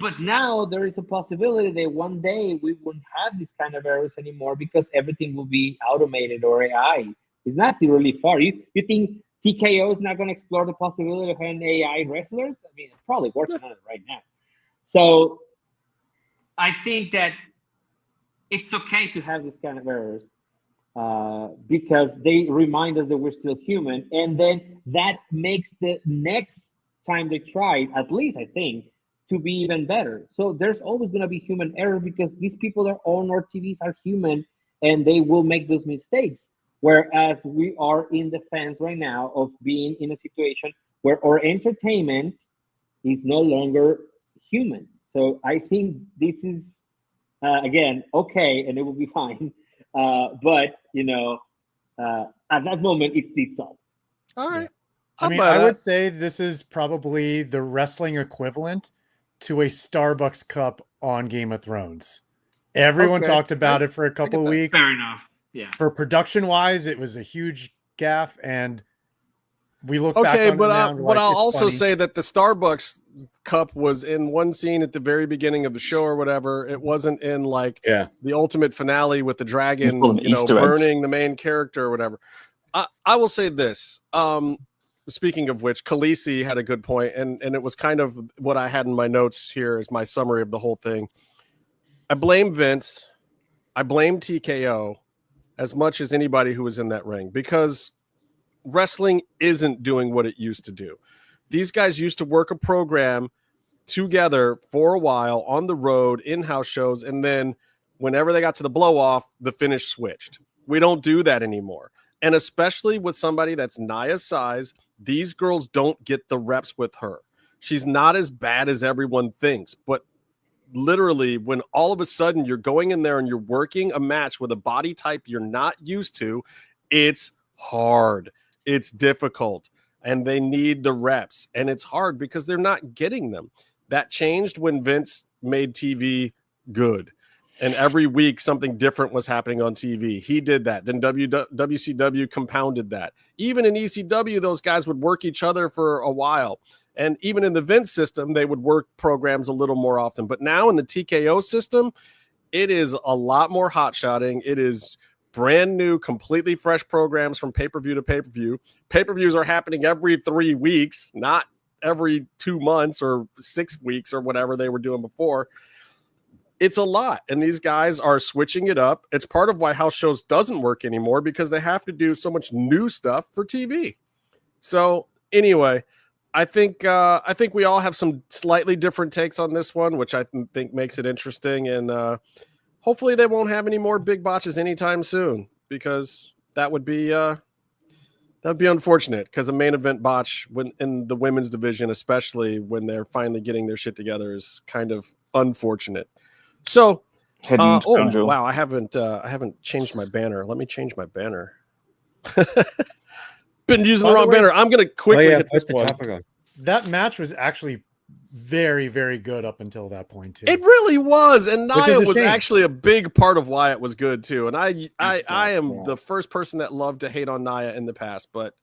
But now there is a possibility that one day we won't have these kind of errors anymore, because everything will be automated or AI. It's not really far. You think TKO is not going to explore the possibility of having AI wrestlers? I mean, it's probably working on it right now. So I think that it's okay to have this kind of errors, because they remind us that we're still human, and then that makes the next time they try, at least I think, to be even better. So there's always going to be human error, because these people that own our TVs are human, and they will make those mistakes. Whereas we are in the fence right now of being in a situation where our entertainment is no longer human. So I think this is, again, okay, and it will be fine. But, at that moment, it sticks up. All right. I mean, I would say this is probably the wrestling equivalent to a Starbucks cup on Game of Thrones. Everyone talked about it for a couple of weeks. Fair enough. Yeah. For production-wise, it was a huge gaffe, and we look back on it now. But I'll also say that the Starbucks cup was in one scene at the very beginning of the show or whatever. It wasn't in like the ultimate finale with the dragon, burning the main character or whatever. I will say this. Speaking of which, Khaleesi had a good point, and it was kind of what I had in my notes here as my summary of the whole thing. I blame Vince. I blame TKO as much as anybody who was in that ring, because wrestling isn't doing what it used to do. These guys used to work a program together for a while on the road, in-house shows, and then whenever they got to the blow-off, the finish switched. We don't do that anymore. And especially with somebody that's Nia's size, these girls don't get the reps with her. She's not as bad as everyone thinks, but literally when all of a sudden you're going in there and you're working a match with a body type you're not used to, it's hard. It's difficult, and they need the reps, and it's hard because they're not getting them. That changed when Vince made TV good, and every week something different was happening on TV. He did that. Then WCW compounded that. Even in ECW, those guys would work each other for a while. And even in the Vince system, they would work programs a little more often. But now in the TKO system, it is a lot more hot-shotting. It is brand new, completely fresh programs from pay-per-view to pay-per-view. Pay-per-views are happening every 3 weeks, not every 2 months or 6 weeks or whatever they were doing before. It's a lot, and these guys are switching it up. It's part of why house shows doesn't work anymore, because they have to do so much new stuff for TV. So anyway, I think we all have some slightly different takes on this one, which I think makes it interesting, and hopefully they won't have any more big botches anytime soon, because that would be unfortunate, because a main event botch when in the women's division, especially when they're finally getting their shit together, is kind of unfortunate. So, wow, I haven't changed my banner. Let me change my banner. Been using the wrong banner. I'm gonna quickly hit this one. That match was actually very, very good up until that point too. It really was, and Nia was actually a big part of why it was good too. And I am the first person that loved to hate on Nia in the past, but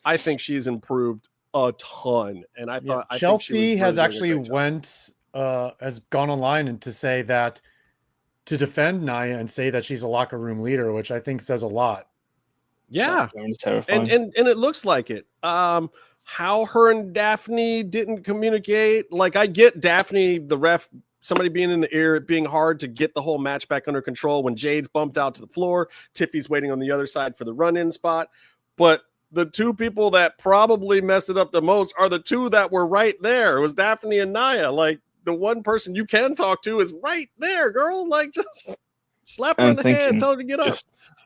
I think she's improved a ton. And I thought Chelsea has actually has gone online and to say that, to defend Nia and say that she's a locker room leader, which I think says a lot. Yeah, and it looks like it. How her and Daphne didn't communicate. Like, I get Daphne, the ref, somebody being in the ear, it being hard to get the whole match back under control when Jade's bumped out to the floor. Tiffy's waiting on the other side for the run-in spot. But the two people that probably messed it up the most are the two that were right there. It was Daphne and Nia. Like, the one person you can talk to is right there, girl. Like, just slap her on the hand, tell her to get up.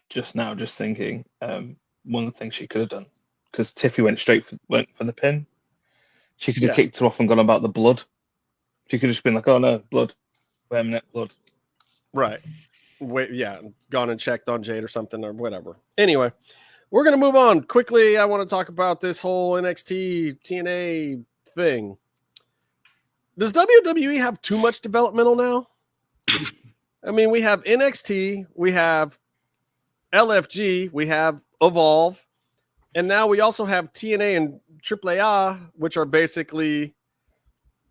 Just thinking, one of the things she could have done, because Tiffy went for the pin. She could have kicked her off and gone about the blood. She could have just been like, "Oh no, blood, wait a minute, blood." Right. Wait, yeah, gone and checked on Jade or something or whatever. Anyway, we're gonna move on quickly. I want to talk about this whole NXT TNA thing. Does WWE have too much developmental now? I mean, we have NXT, we have LFG, we have Evolve, and now we also have TNA and AAA, which are basically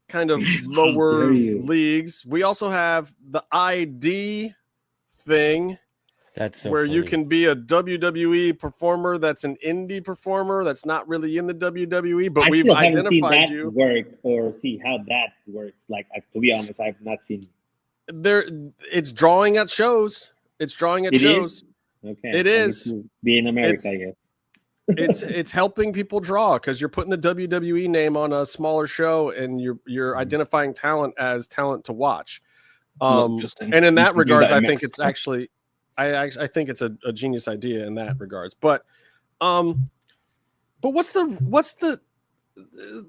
kind of lower leagues. We also have the ID thing. That's so where funny. You can be a WWE performer that's an indie performer that's not really in the WWE, but we've identified you. Work or see how that works. Like, to be honest, I've not seen there. It's drawing at shows. It's drawing at shows. Okay, it is. Be in America, I guess. It's helping people draw because you're putting the WWE name on a smaller show and you're identifying talent as talent to watch. And in that regards, I think it's actually. I think it's a genius idea in that regards, but what's the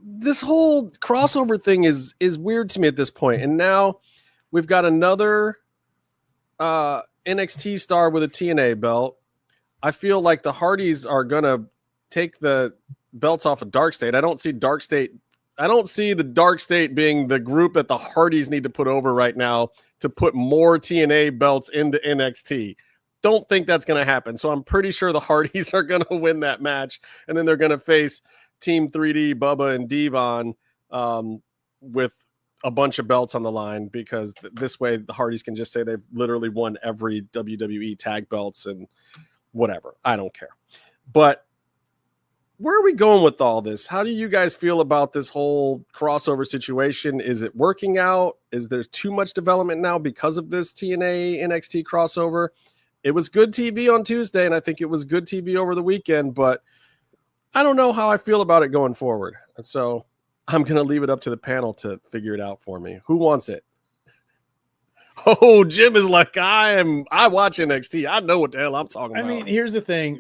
this whole crossover thing is weird to me at this point. And now we've got another NXT star with a TNA belt. I feel like the Hardys are gonna take the belts off of Dark State. I don't see the Dark State being the group that the Hardys need to put over right now to put more TNA belts into NXT. Don't think that's going to happen. So I'm pretty sure the Hardys are going to win that match, and then they're going to face Team 3D, Bubba, and Devon with a bunch of belts on the line, because this way the Hardys can just say they've literally won every WWE tag belts and whatever. I don't care. But where are we going with all this? How do you guys feel about this whole crossover situation? Is it working out? Is there too much development now because of this TNA NXT crossover? It was good TV on Tuesday, and I think it was good TV over the weekend, but I don't know how I feel about it going forward. And so I'm going to leave it up to the panel to figure it out for me. Who wants it? Oh, Jim is like, I watch NXT. I know what the hell I'm talking about. I mean, here's the thing.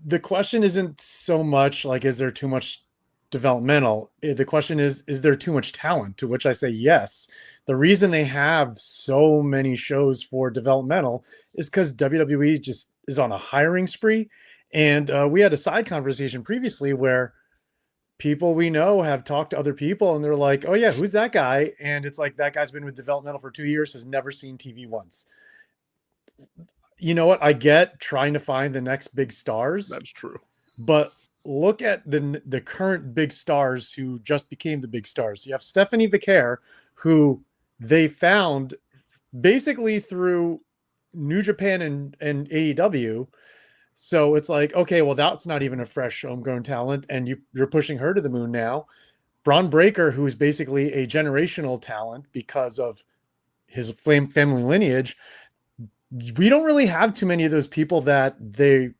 The question isn't so much like, is there too much developmental? The question is there too much talent? To which I say yes. The reason they have so many shows for developmental is because WWE just is on a hiring spree. And we had a side conversation previously where people we know have talked to other people and they're like, oh yeah, who's that guy? And it's like, that guy's been with developmental for 2 years, has never seen TV once. You know what? I get trying to find the next big stars. That's true. But look at the current big stars who just became the big stars. You have Stephanie Vicaire, who they found basically through New Japan and AEW. So it's like, okay, well, that's not even a fresh homegrown talent, and you're pushing her to the moon now. Braun Breaker, who is basically a generational talent because of his family lineage. We don't really have too many of those people that they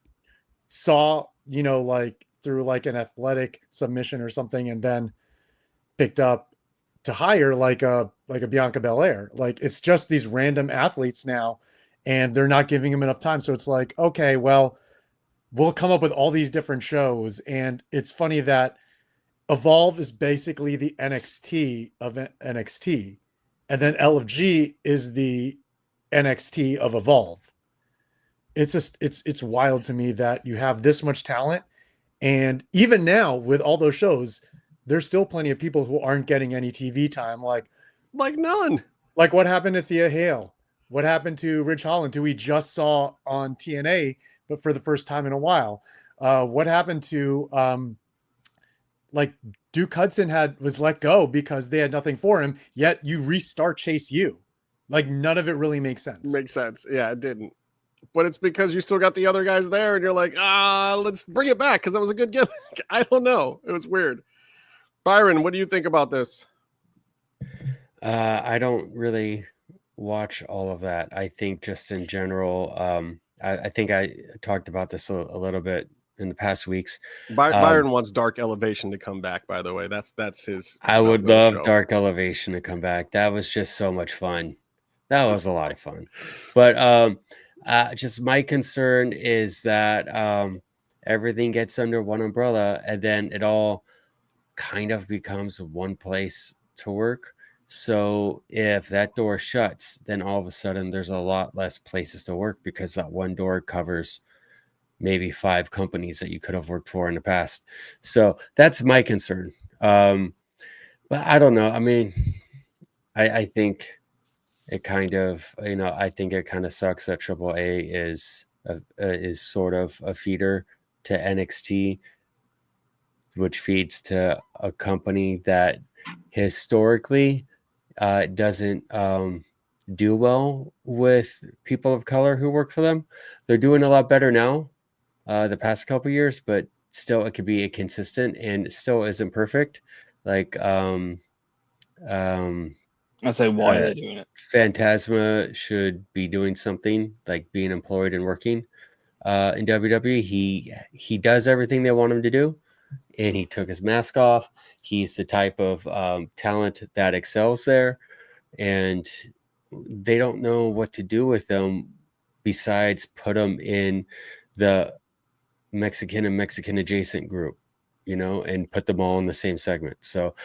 saw, like through like an athletic submission or something, and then picked up to hire like a Bianca Belair. Like, it's just these random athletes now, and they're not giving them enough time. So it's like, okay, well, we'll come up with all these different shows. And it's funny that Evolve is basically the NXT of NXT, and then LFG is the NXT of Evolve. It's just it's wild to me that you have this much talent, and even now with all those shows, there's still plenty of people who aren't getting any TV time. Like none. Like what happened to Thea Hale? What happened to Ridge Holland, who we just saw on TNA, but for the first time in a while? What happened to like Duke Hudson was let go because they had nothing for him, yet you restart Chase U. Like, none of it really makes sense. Makes sense. Yeah, it didn't. But it's because you still got the other guys there, and you're like, let's bring it back because that was a good gimmick. I don't know. It was weird. Byron, what do you think about this? I don't really watch all of that. I think just in general, I think I talked about this a little bit in the past weeks. Byron wants Dark Elevation to come back, by the way. That's his. I would love show. Dark Elevation to come back. That was just so much fun. That was a lot of fun. But just my concern is that everything gets under one umbrella, and then it all kind of becomes one place to work. So if that door shuts, then all of a sudden there's a lot less places to work, because that one door covers maybe 5 companies that you could have worked for in the past. So that's my concern. But I don't know. I mean, I think it kind of, I think it kind of sucks that AAA is sort of a feeder to NXT, which feeds to a company that historically doesn't do well with people of color who work for them. They're doing a lot better now the past couple years, but still it could be inconsistent and it still isn't perfect. Like I say, why are they doing it? Phantasma should be doing something, like being employed and working in WWE. He does everything they want him to do, and he took his mask off. He's the type of talent that excels there, and they don't know what to do with him besides put him in the Mexican and Mexican adjacent group, and put them all in the same segment. So,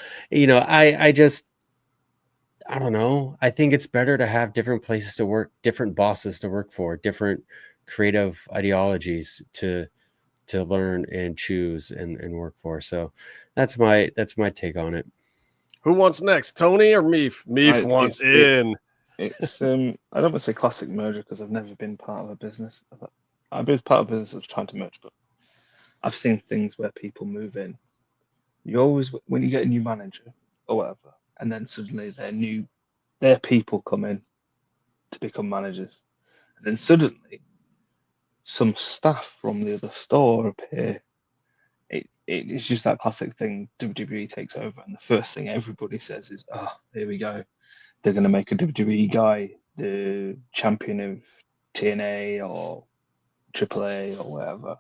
I don't know. I think it's better to have different places to work, different bosses to work for, different creative ideologies to to learn and choose and work for. So that's my take on it. Who wants next, Tony or Meef? Meef wants in. It's I don't want to say classic merger because I've never been part of a business. I've been part of a business that's trying to merge, but I've seen things where people move in. You always, when you get a new manager or whatever, and then suddenly their people come in to become managers, and then suddenly some staff from the other store appear. It's just that classic thing. WWE takes over, and the first thing everybody says is, "Oh, here we go. They're going to make a WWE guy the champion of TNA or AAA or whatever."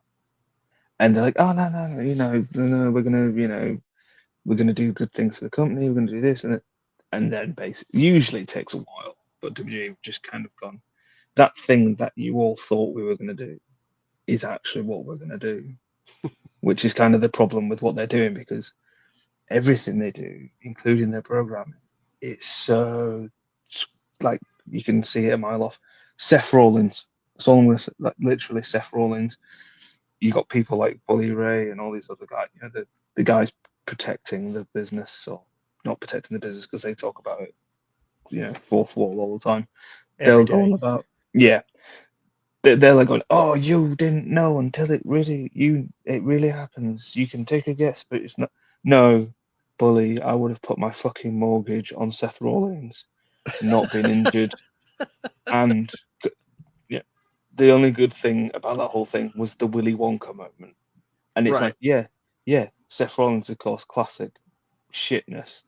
And they're like, "Oh no, no, we're gonna do good things for the company. We're gonna do this and then basically, usually it takes a while, but WWE have just kind of gone, that thing that you all thought we were gonna do is actually what we're gonna do." Which is kind of the problem with what they're doing, because everything they do, including their programming, it's so, like, you can see it a mile off. Seth Rollins, it's almost like literally Seth Rollins. You got people like Bully Ray and all these other guys, the guys protecting the business, or not protecting the business because they talk about it, fourth wall all the time. They'll go on about, they're like going, "Oh, you didn't know until it really happens. You can take a guess, but it's not." No, Bully, I would have put my fucking mortgage on Seth Rollins not been injured. And the only good thing about that whole thing was the Willy Wonka moment. And it's like, Seth Rollins, of course, classic shitness,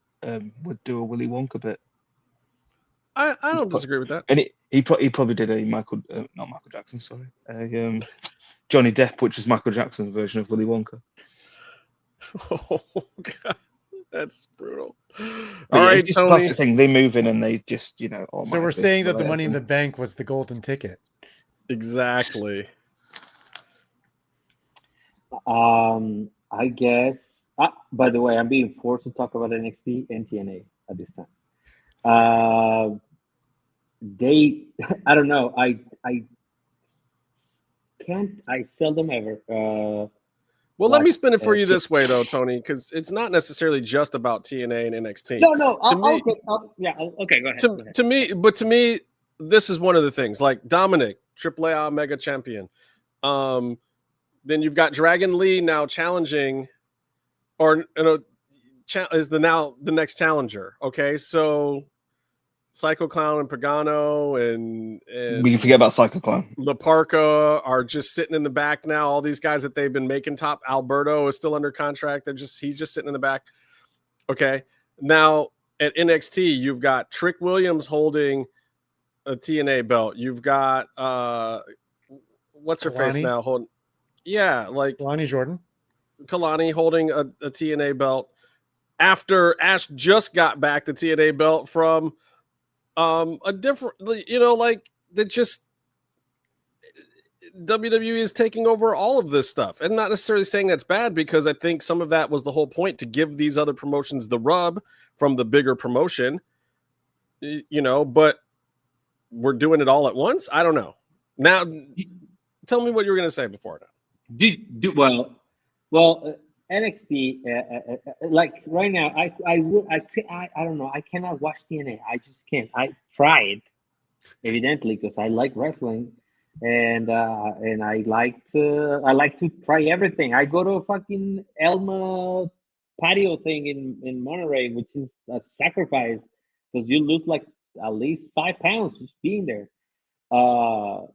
would do a Willy Wonka bit. I don't disagree with that. And he probably did a not Michael Jackson, sorry, Johnny Depp, which is Michael Jackson's version of Willy Wonka. Oh God, that's brutal. But all right, it's Tony. Classic thing. They move in and they just, So we're saying that the Money in the Bank was the golden ticket. Exactly. I guess. By the way, I'm being forced to talk about NXT and TNA at this time. I don't know. I seldom ever. Well, let me spin it for you this way, though, Tony, because it's not necessarily just about TNA and NXT. No. Okay, go ahead. To me, this is one of the things. Like Dominic, AAA Mega Champion. Then you've got Dragon Lee now challenging, or is the next challenger. Okay, so Psycho Clown and Pagano and we can forget about Psycho Clown. La Parka are just sitting in the back now. All these guys that they've been making top. Alberto is still under contract. He's just sitting in the back. Okay, now at NXT you've got Trick Williams holding a TNA belt. You've got what's her face now holding. Yeah, like Kalani Jordan. Kalani holding a TNA belt after Ash just got back the TNA belt from a different, like that. Just WWE is taking over all of this stuff, and not necessarily saying that's bad, because I think some of that was the whole point, to give these other promotions the rub from the bigger promotion, but we're doing it all at once. I don't know. Now, tell me what you were going to say before that. Well, NXT, like right now, I don't know. I cannot watch TNA. I just can't. I tried, evidently, because I like wrestling, and I like to try everything. I go to a fucking Elma patio thing in Monterey, which is a sacrifice, because you lose like at least 5 pounds just being there. And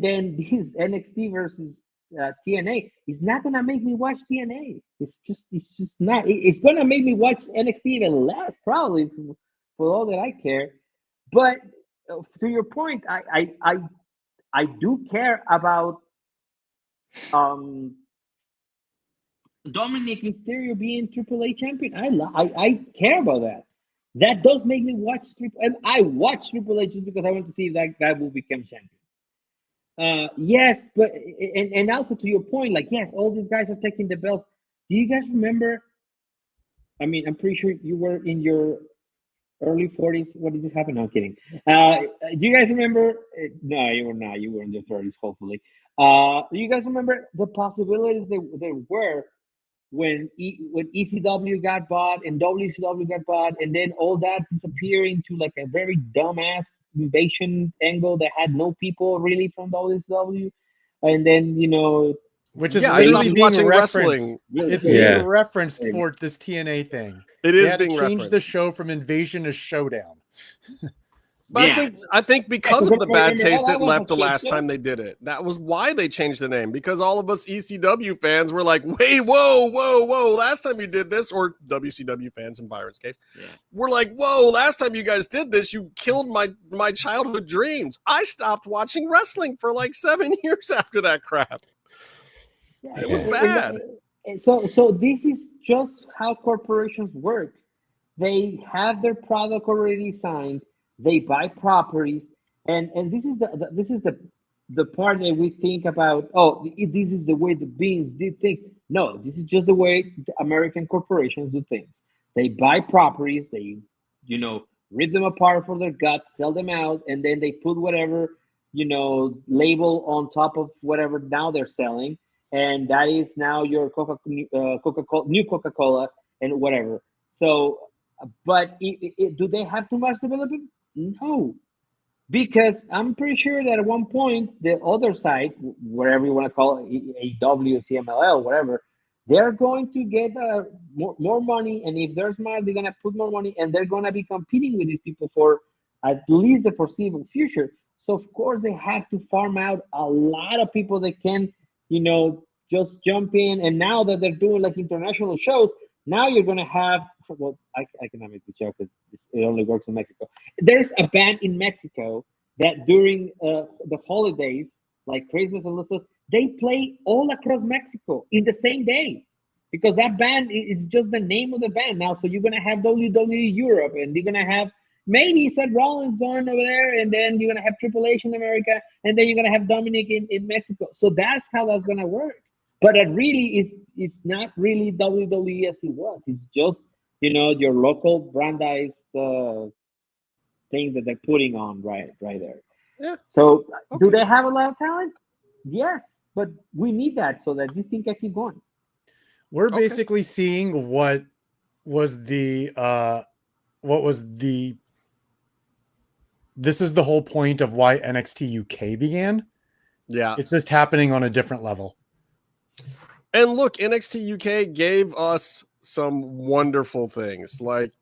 then this NXT versus TNA is not gonna make me watch TNA. It's just not. It's gonna make me watch NXT even less, probably, for all that I care. But to your point, I do care about Dominic Mysterio being AAA champion. I care about that. That does make me watch and I watch Triple H just because I want to see if that guy will become champion. Yes, but and also to your point, like, yes, all these guys are taking the belts. Do you guys remember? I mean, I'm pretty sure you were in your early 40s. What did this happen? No, I'm kidding. Do you guys remember? No, you were not. You were in your 30s, hopefully. Do you guys remember the possibilities there were when ECW got bought and WCW got bought, and then all that disappeared into like a very dumbass invasion angle that had no people really from WCW, and then which is literally being referenced. It's being referenced for this TNA thing. It is being changed referenced. The show from Invasion to Showdown. But I think because of the bad taste it left the last time they did it. That was why they changed the name, because all of us ECW fans were like, wait, whoa, last time you did this, or WCW fans in Byron's case, we're like, whoa, last time you guys did this, you killed my childhood dreams. I stopped watching wrestling for like 7 years after that crap. It was bad. So this is just how corporations work. They have their product already signed. They buy properties, and this is the part that we think about. Oh, this is the way the Beans did things. No, this is just the way the American corporations do things. They buy properties, they rip them apart for their guts, sell them out, and then they put whatever label on top of whatever now they're selling, and that is now your Coca-Cola, new Coca-Cola, and whatever. So, but do they have too much development? No, because I'm pretty sure that at one point the other side, whatever you want to call it, AEW, CMLL, whatever, they're going to get more money, and if there's money, they're gonna put more money, and they're gonna be competing with these people for at least the foreseeable future. So of course they have to farm out a lot of people that can, just jump in. And now that they're doing like international shows, now you're gonna have. Well, I cannot make this joke because it only works in Mexico. There's a band in Mexico that during the holidays, like Christmas and Lucas, they play all across Mexico in the same day, because that band is just the name of the band now. So you're gonna have WWE Europe, and you're gonna have maybe Seth Rollins going over there, and then you're gonna have Triple H in America, and then you're gonna have Dominic in Mexico. So that's how that's gonna work. But it really is not really WWE as it was. It's just your local brandized thing that they're putting on right there. Yeah. So do they have a lot of talent? Yes, but we need that so that this thing can keep going. We're basically seeing what was the this is the whole point of why NXT UK began. Yeah. It's just happening on a different level. And look, NXT UK gave us some wonderful things. Like,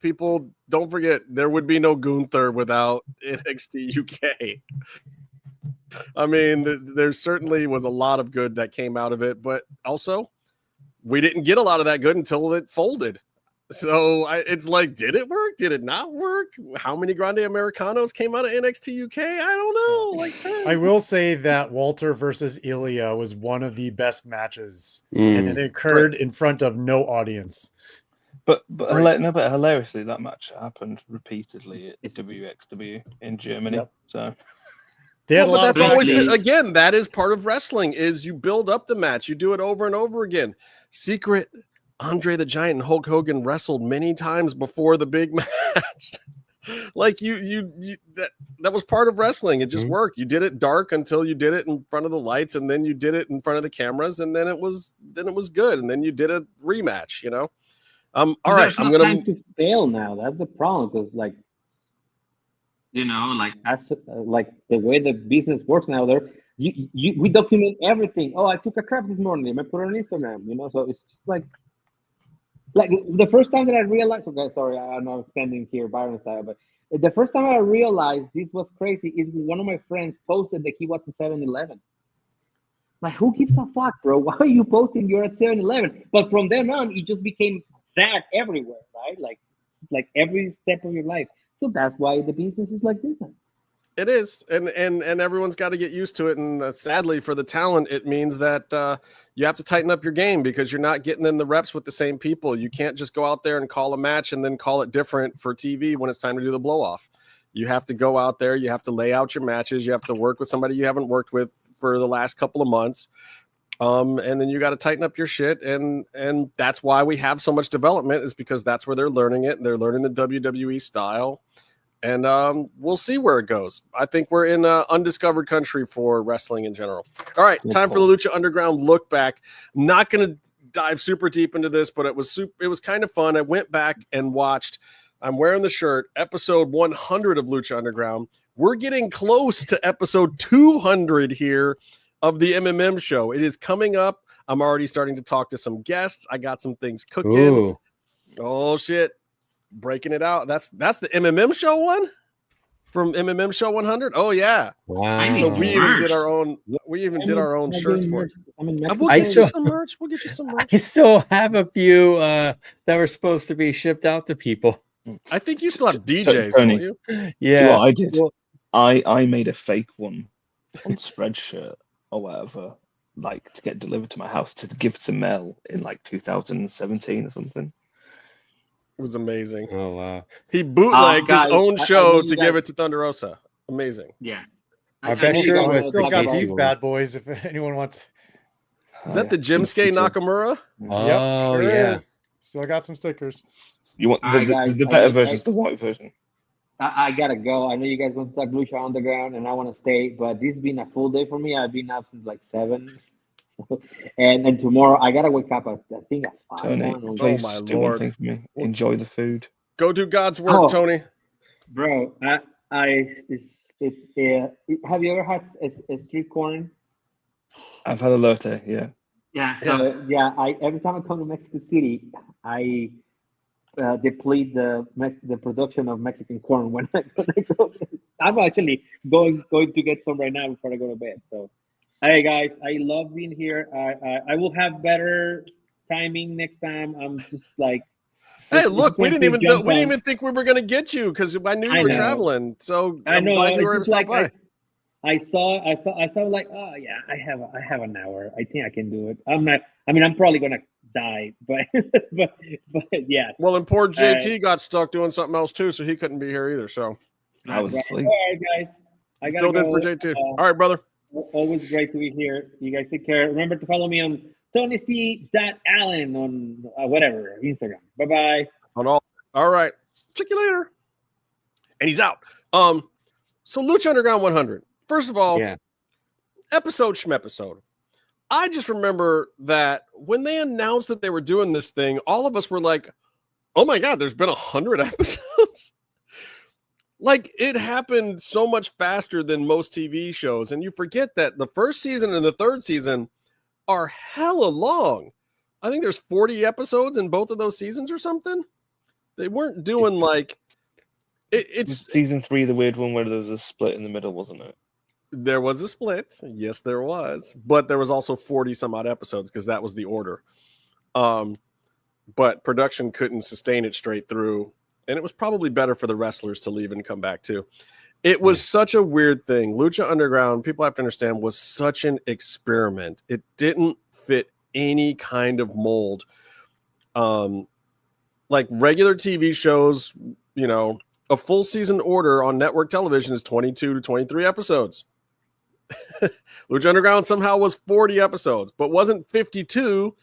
people don't forget, there would be no Gunther without NXT UK. I mean, there certainly was a lot of good that came out of it, but also we didn't get a lot of that good until it folded. So it's like, did it work? Did it not work? How many Grande Americanos came out of NXT UK? I don't know. Like 10. I will say that Walter versus Ilya was one of the best matches, and it occurred in front of no audience. But hilariously, that match happened repeatedly at WXW in Germany. Yep. So. But that's always been, again, that is part of wrestling, is you build up the match. You do it over and over again. Secret Andre the Giant and Hulk Hogan wrestled many times before the big match. Like that was part of wrestling. It just worked. You did it dark until you did it in front of the lights, and then you did it in front of the cameras, and then it was good, and then you did a rematch. All right, I'm gonna time to fail now. That's the problem, because that's like the way the business works now. We document everything. Oh, I took a crap this morning. I put it on Instagram. So it's just like the first time that I realized. Okay, sorry, I'm not standing here Byron style, but the first time I realized this was crazy is one of my friends posted that he was at 7-Eleven. Like, who gives a fuck, bro? Why are you posting you're at 7-Eleven? But from then on, it just became that everywhere, right? Like every step of your life. So that's why the business is like this now. It is, and everyone's got to get used to it. And sadly, for the talent, it means that you have to tighten up your game, because you're not getting in the reps with the same people. You can't just go out there and call a match and then call it different for TV when it's time to do the blow off. You have to go out there. You have to lay out your matches. You have to work with somebody you haven't worked with for the last couple of months. And then you got to tighten up your shit, and that's why we have so much development, is because that's where they're learning it. They're learning the WWE style, and we'll see where it goes. I think we're in undiscovered country for wrestling in general. All right, time for the Lucha Underground look back. I'm not going to dive super deep into this, but it was kind of fun. I went back and watched. I'm wearing the shirt. Episode 100 of Lucha Underground. We're getting close to episode 200 here of the MMMshow. It is coming up. I'm already starting to talk to some guests. I got some things cooking. Ooh. Oh shit. Breaking it out. That's the MMMshow one from MMMshow 100. Oh yeah. Wow. So we even did our own. We even did our own shirts for it. We'll get you some merch. We'll get you some merch. I still have a few that were supposed to be shipped out to people. I think you still have DJs, Tony, don't you? Yeah, I did. I made a fake one on Spreadshirt or whatever, like to get delivered to my house to give to Mel in like 2017 or something. It was amazing. Oh wow. He bootlegged his own show to give it to Thunder Rosa. Amazing. Yeah. Our best shirt was still got Casey these one. bad boys if anyone wants. Is that the Jimsuke Nakamura? Oh Yep, sure yeah. is. Still got some stickers. You want the better version is the white version. I gotta go. I know you guys want to talk Lucha Underground, and I want to stay, but this has been a full day for me. I've been up since like 7, and tomorrow I gotta wake up. I think at 5. Tony, please my do Lord. one thing for me. Enjoy the food. Go do God's work, Tony. Bro, have you ever had a street corn? I've had a latte, yeah. Yeah. So, every time I come to Mexico City, I deplete the production of Mexican corn when I go. I'm actually going to get some right now before I go to bed. So, hey guys, I love being here. I will have better timing next time. I'm just like, hey, look, we didn't even think we were gonna get you because I knew you were traveling. So I'm glad you were able to stop by. I saw like, oh yeah, I have an hour. I think I can do it. I'm probably gonna die, but yeah. Well, and poor JT got stuck doing something else too, so he couldn't be here either. So I was asleep. All right, guys, I gotta filled go. in for JT. All right, brother. Always great to be here. You guys take care. Remember to follow me on TonyC.Allen on whatever Instagram. Bye bye. All right. Check you later. And he's out. So Lucha Underground 100. First of all, episode schmepisode. I just remember that when they announced that they were doing this thing, all of us were like, oh my God, there's been 100 episodes. Like, it happened so much faster than most TV shows. And you forget that the first season and the third season are hella long. I think there's 40 episodes in both of those seasons or something. They weren't doing like... It's season 3, the weird one where there was a split in the middle, wasn't it? There was a split. Yes, there was. But there was also 40 some odd episodes because that was the order. But production couldn't sustain it straight through. And it was probably better for the wrestlers to leave and come back too. It was such a weird thing. Lucha Underground, people have to understand, was such an experiment. It didn't fit any kind of mold. Like regular TV shows, you know, a full season order on network television is 22 to 23 episodes. Lucha Underground somehow was 40 episodes, but wasn't 52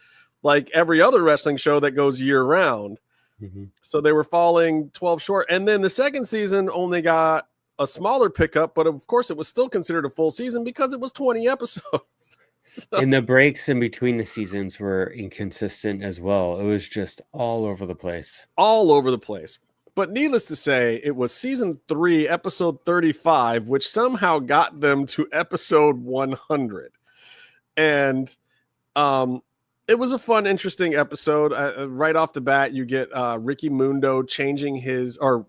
like every other wrestling show that goes year round. Mm-hmm. So they were falling 12 short. And then the second season only got a smaller pickup, but of course it was still considered a full season because it was 20 episodes. So, and the breaks in between the seasons were inconsistent as well. It was just all over the place. All over the place. But needless to say, it was season 3, episode 35, which somehow got them to episode 100. And it was a fun, interesting episode. Right off the bat, you get Ricky Mandel changing his name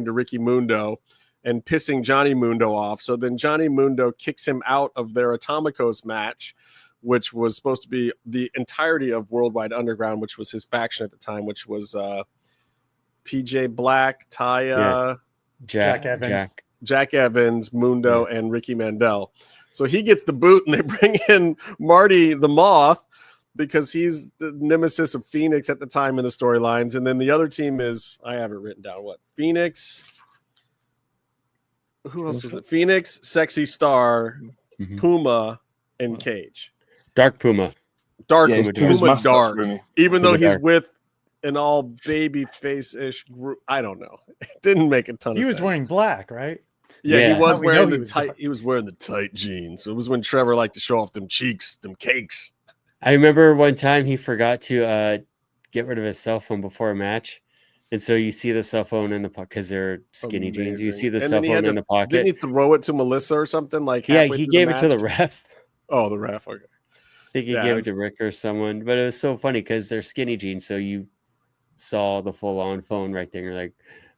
to Ricky Mundo and pissing Johnny Mundo off. So then Johnny Mundo kicks him out of their Atomicos match, which was supposed to be the entirety of Worldwide Underground, which was his faction at the time, which was PJ Black, Taya, Jack Evans, Mundo, and Ricky Mandel. So he gets the boot, and they bring in Marty the Moth because he's the nemesis of Phoenix at the time in the storylines. And then the other team is, I have it written down, Phoenix. Who else was it? Phoenix, Sexy Star, Puma, and Cage. Dark Puma. Puma Dark. Even though he's Dark. with an all baby face-ish group. I don't know. It didn't make a ton of sense. He was wearing black, right? Yeah, he was wearing the tight. He was wearing the tight jeans. It was when Trevor liked to show off them cheeks, them cakes. I remember one time he forgot to get rid of his cell phone before a match, and so you see the cell phone in the pocket because they're skinny jeans. You see the cell phone in the pocket. Didn't he throw it to Melissa or something? Like yeah, he gave it to the ref. Oh, the ref. Okay. I think he gave it to Rick or someone, but it was so funny because they're skinny jeans, so you saw the full-on phone right there. You're like,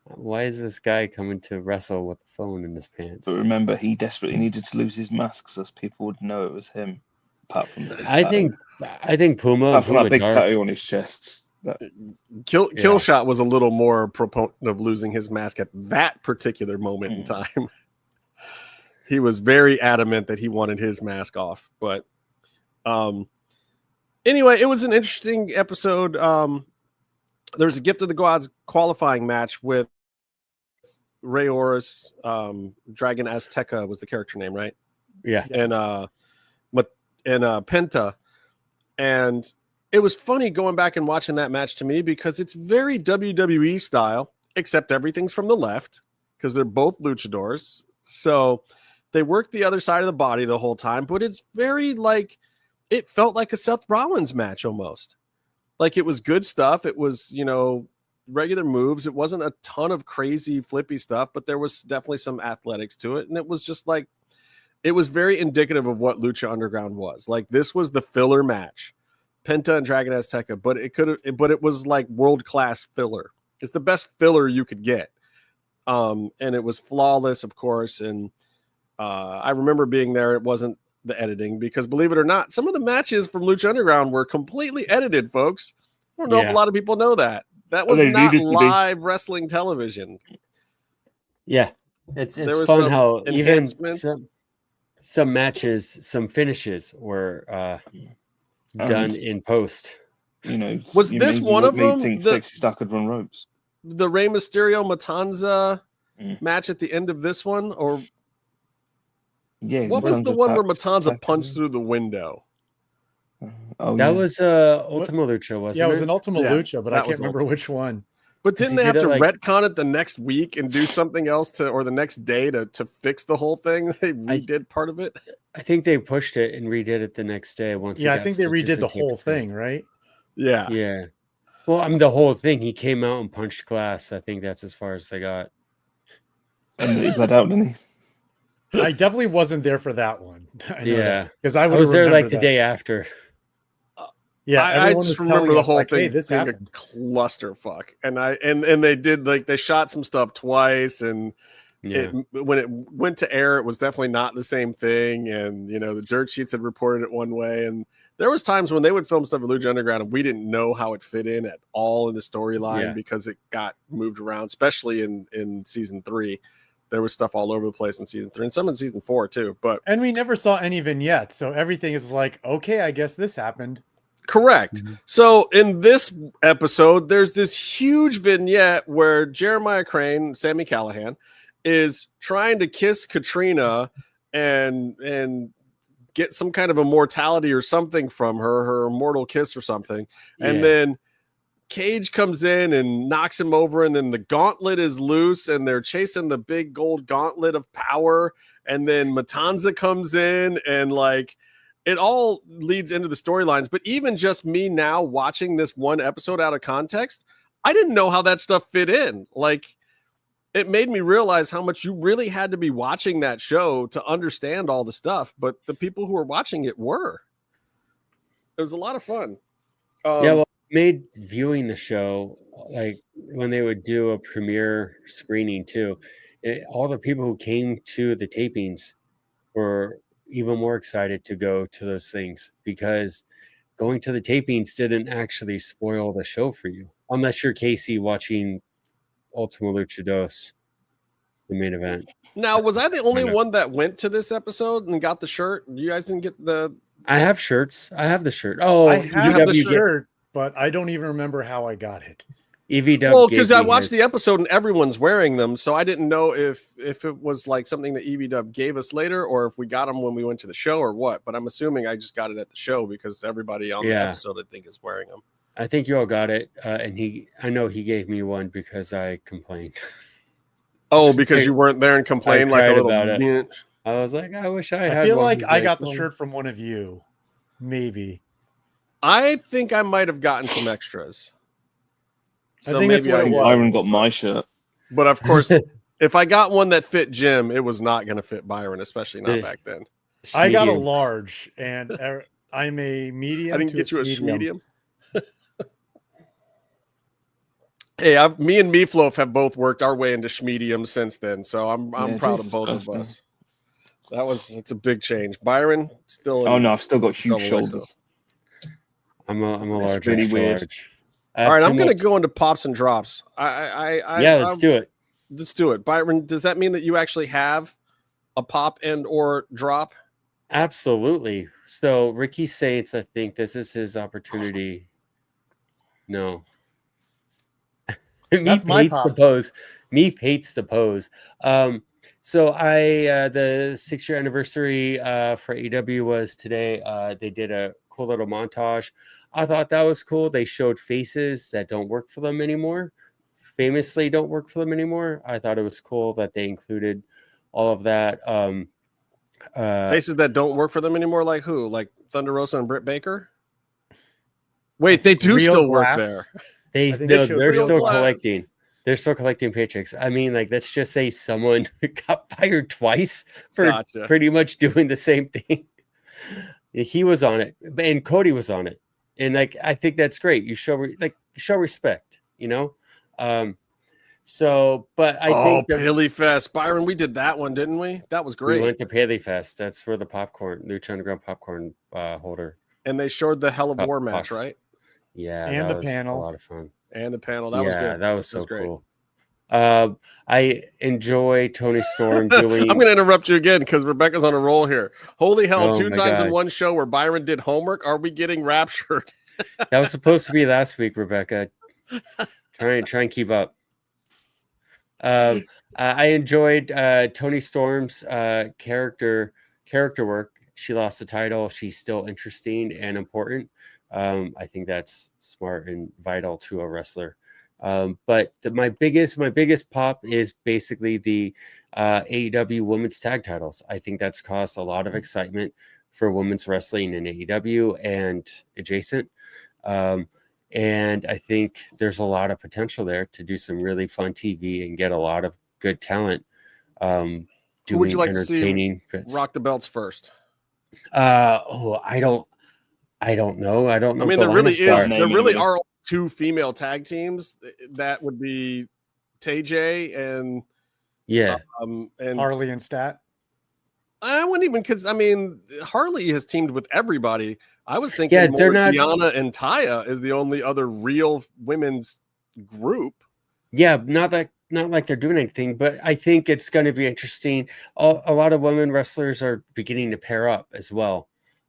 why is this guy coming to wrestle with the phone in his pants? But remember, he desperately needed to lose his mask so people would know it was him. Apart from the I think Puma. Apart from Puma that big Dark, tattoo on his chest. Killshot was a little more proponent of losing his mask at that particular moment in time. He was very adamant that he wanted his mask off, but anyway, it was an interesting episode. There was a Gift of the Gods qualifying match with Rey Horus, Dragon Azteca was the character name, right? Yeah. Yes. And Penta. And it was funny going back and watching that match to me because it's very WWE style, except everything's from the left because they're both luchadors. So they work the other side of the body the whole time, but it's very like, it felt like a Seth Rollins match almost. Like it was good stuff. It was, regular moves. It wasn't a ton of crazy flippy stuff, but there was definitely some athletics to it. And it was just like, it was very indicative of what Lucha Underground was. Like this was the filler match, Penta and Dragon Azteca, but it was like world-class filler. It's the best filler you could get. And it was flawless, of course. And I remember being there. It wasn't the editing because, believe it or not, some of the matches from Lucha Underground were completely edited, folks. I don't know if a lot of people know that. That was not live wrestling television. Yeah, it's fun how even some matches, some finishes were done in post. Was this one of them? The Star could run ropes. The Rey Mysterio Matanza match at the end of this one, or what was the one where Matanza punched through the window? That was Ultima Lucha, wasn't it? Yeah, it was an Ultima Lucha, but I can't remember which one. But didn't they have to retcon it the next week and do something else or the next day to fix the whole thing? They redid part of it. I think they pushed it and redid it the next day. I think they redid the whole thing, right? Yeah. Yeah. Well, the whole thing. He came out and punched glass. I think that's as far as they got. And he bled out, didn't he? I definitely wasn't there for that one. Yeah, because I was there like the day after. Yeah, I just remember the whole thing this being a happened. clusterfuck, and they did they shot some stuff twice, and when it went to air, it was definitely not the same thing, and the dirt sheets had reported it one way, and there was times when they would film stuff at Lucha Underground, and we didn't know how it fit in at all in the storyline because it got moved around, especially in season 3. There was stuff all over the place in season 3 and some in season 4 too. And we never saw any vignettes, so everything is like, okay, I guess this happened. Correct. Mm-hmm. So in this episode, there's this huge vignette where Jeremiah Crane, Sami Callihan, is trying to kiss Katrina and get some kind of immortality or something from her immortal kiss or something. And then Cage comes in and knocks him over, and then the gauntlet is loose, and they're chasing the big gold gauntlet of power. And then Matanza comes in, and it all leads into the storylines. But even just me now watching this one episode out of context, I didn't know how that stuff fit in. It made me realize how much you really had to be watching that show to understand all the stuff. But the people who were watching it were. It was a lot of fun. It made viewing the show, when they would do a premiere screening too, all the people who came to the tapings were even more excited to go to those things because going to the tapings didn't actually spoil the show for you, unless you're Casey watching Ultima Lucha Dos, the main event. Now, was I the only one that went to this episode and got the shirt? You guys didn't get the... I have shirts. I have the shirt. Oh, I have the shirt, but I don't even remember how I got it. EVW. Well, because I watched the episode and everyone's wearing them, so I didn't know if it was like something that EVW gave us later, or if we got them when we went to the show, or what. But I'm assuming I just got it at the show because everybody on the episode, I think, is wearing them. I think you all got it, and I know he gave me one because I complained. Oh, because you weren't there and complained like a little bitch. I was like, I wish I had. I feel like I got the shirt from one of you, maybe. I think I might have gotten some extras. So I think maybe I Byron got my shirt. But of course, if I got one that fit Jim, it was not going to fit Byron, especially not back then. I got a large, and I'm a medium. I didn't get you a medium. Hey, me and Meefloaf have both worked our way into schmedium since then, so I'm proud of both of us. It's a big change. Byron still. Oh no, I've still got huge shoulders. I'm a large. Really weird. Large. All right, I'm going to go into pops and drops. Let's do it. Let's do it. Byron, does that mean that you actually have a pop and or drop? Absolutely. So Ricky Saints, I think this is his opportunity. No. That's my pop. Meef hates the pose. So the 6-year anniversary for AEW was today. They did a cool little montage. I thought that was cool. They showed faces that don't work for them anymore. Famously don't work for them anymore. I thought it was cool that they included all of that. Faces that don't work for them anymore, like who? Like Thunder Rosa and Britt Baker? Wait, they do still work there. They're still collecting. They're still collecting paychecks. I mean, like, let's just say someone got fired twice for pretty much doing the same thing. He was on it, and Cody was on it. And like, I think that's great. You show respect, you know? But I think Paley Fest. Byron, we did that one, didn't we? That was great. We went to Paley Fest. That's where the Lucha Underground popcorn holder. And they showed the Hell of War match, right? Yeah. And the panel. A lot of fun. And the panel. That was good. That was so cool. I enjoy Tony Storm doing. I'm going to interrupt you again because Rebecca's on a roll here. Holy hell! 2 times in one show where Byron did homework. Are we getting raptured? That was supposed to be last week, Rebecca. Try and keep up. I enjoyed Tony Storm's character work. She lost the title. She's still interesting and important. I think that's smart and vital to a wrestler. But my biggest pop is basically the AEW women's tag titles. I think that's caused a lot of excitement for women's wrestling in AEW and adjacent. And I think there's a lot of potential there to do some really fun TV and get a lot of good talent. Who would you like to see rock the belts first? I don't know. I don't know. I mean, there really are 2 female tag teams. That would be TJ and and Harley and Stat. I wouldn't even, because I mean, Harley has teamed with everybody. I was thinking more Deanna and Taya is the only other real women's group. Yeah, not like they're doing anything, but I think it's going to be interesting. A lot of women wrestlers are beginning to pair up as well.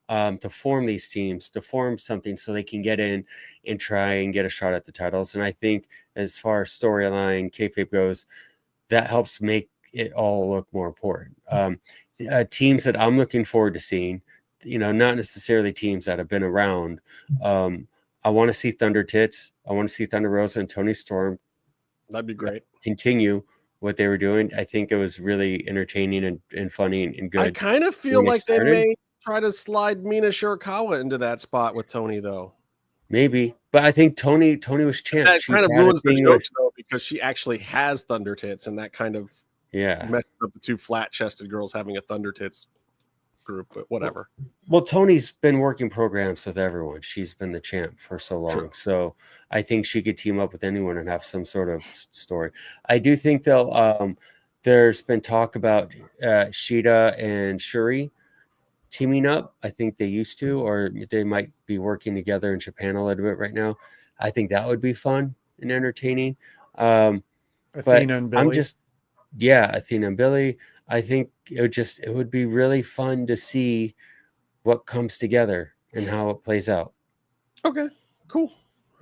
To form these teams, to form something so they can get in and try and get a shot at the titles. And I think as far as storyline kayfabe goes, that helps make it all look more important. Teams that I'm looking forward to seeing, not necessarily teams that have been around. I want to see Thunder Tits. I want to see Thunder Rosa and Tony Storm. That'd be great. Continue what they were doing. I think it was really entertaining and funny and good. I kind of feel like they may try to slide Mina Shirakawa into that spot with Tony, though. Maybe, but I think Tony was champ. That kind of ruins the jokes, though, because she actually has Thunder Tits, and that kind of messes up the 2 flat-chested girls having a Thunder Tits group. But whatever. Well, Tony's been working programs with everyone. She's been the champ for so long, True. So I think she could team up with anyone and have some sort of story. I do think they'll. There's been talk about Shida and Shuri teaming up. I think they used to, or they might be working together in Japan a little bit right now. I think that would be fun and entertaining. Athena and Billy. Athena and Billy. I think it would be really fun to see what comes together and how it plays out. Okay, cool.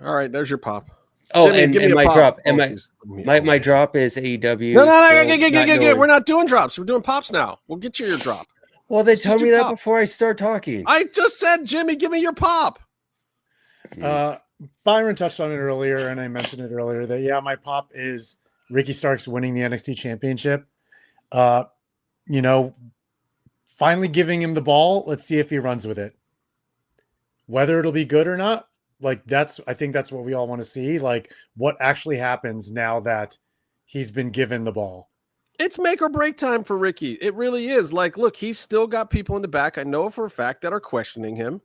All right, there's your pop. Oh, Jimmy, and my pop. drop. Oh, And my drop is AEW. No. We're not doing drops. We're doing pops now. We'll get you your drop. Well, then tell me that before I start talking. I just said, Jimmy, give me your pop. Byron touched on it earlier, and I mentioned it earlier that my pop is Ricky Starks winning the NXT championship. Finally giving him the ball. Let's see if he runs with it. Whether it'll be good or not, I think that's what we all want to see. Like, what actually happens now that he's been given the ball. It's make or break time for Ricky. It really is. Like, look, he's still got people in the back. I know for a fact that are questioning him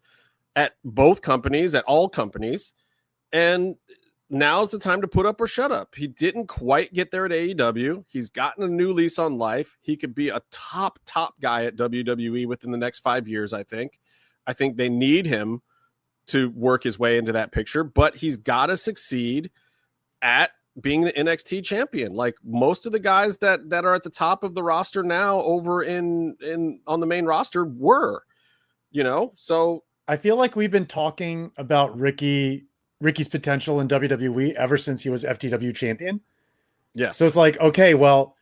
at both companies, at all companies. And now's the time to put up or shut up. He didn't quite get there at AEW. He's gotten a new lease on life. He could be a top guy at WWE within the next 5 years, I think. I think they need him to work his way into that picture, but he's got to succeed at being the NXT champion. Like most of the guys that are at the top of the roster now over on the main roster were, so I feel like we've been talking about Ricky's potential in WWE ever since he was FTW champion. Yes. So it's like, okay, well,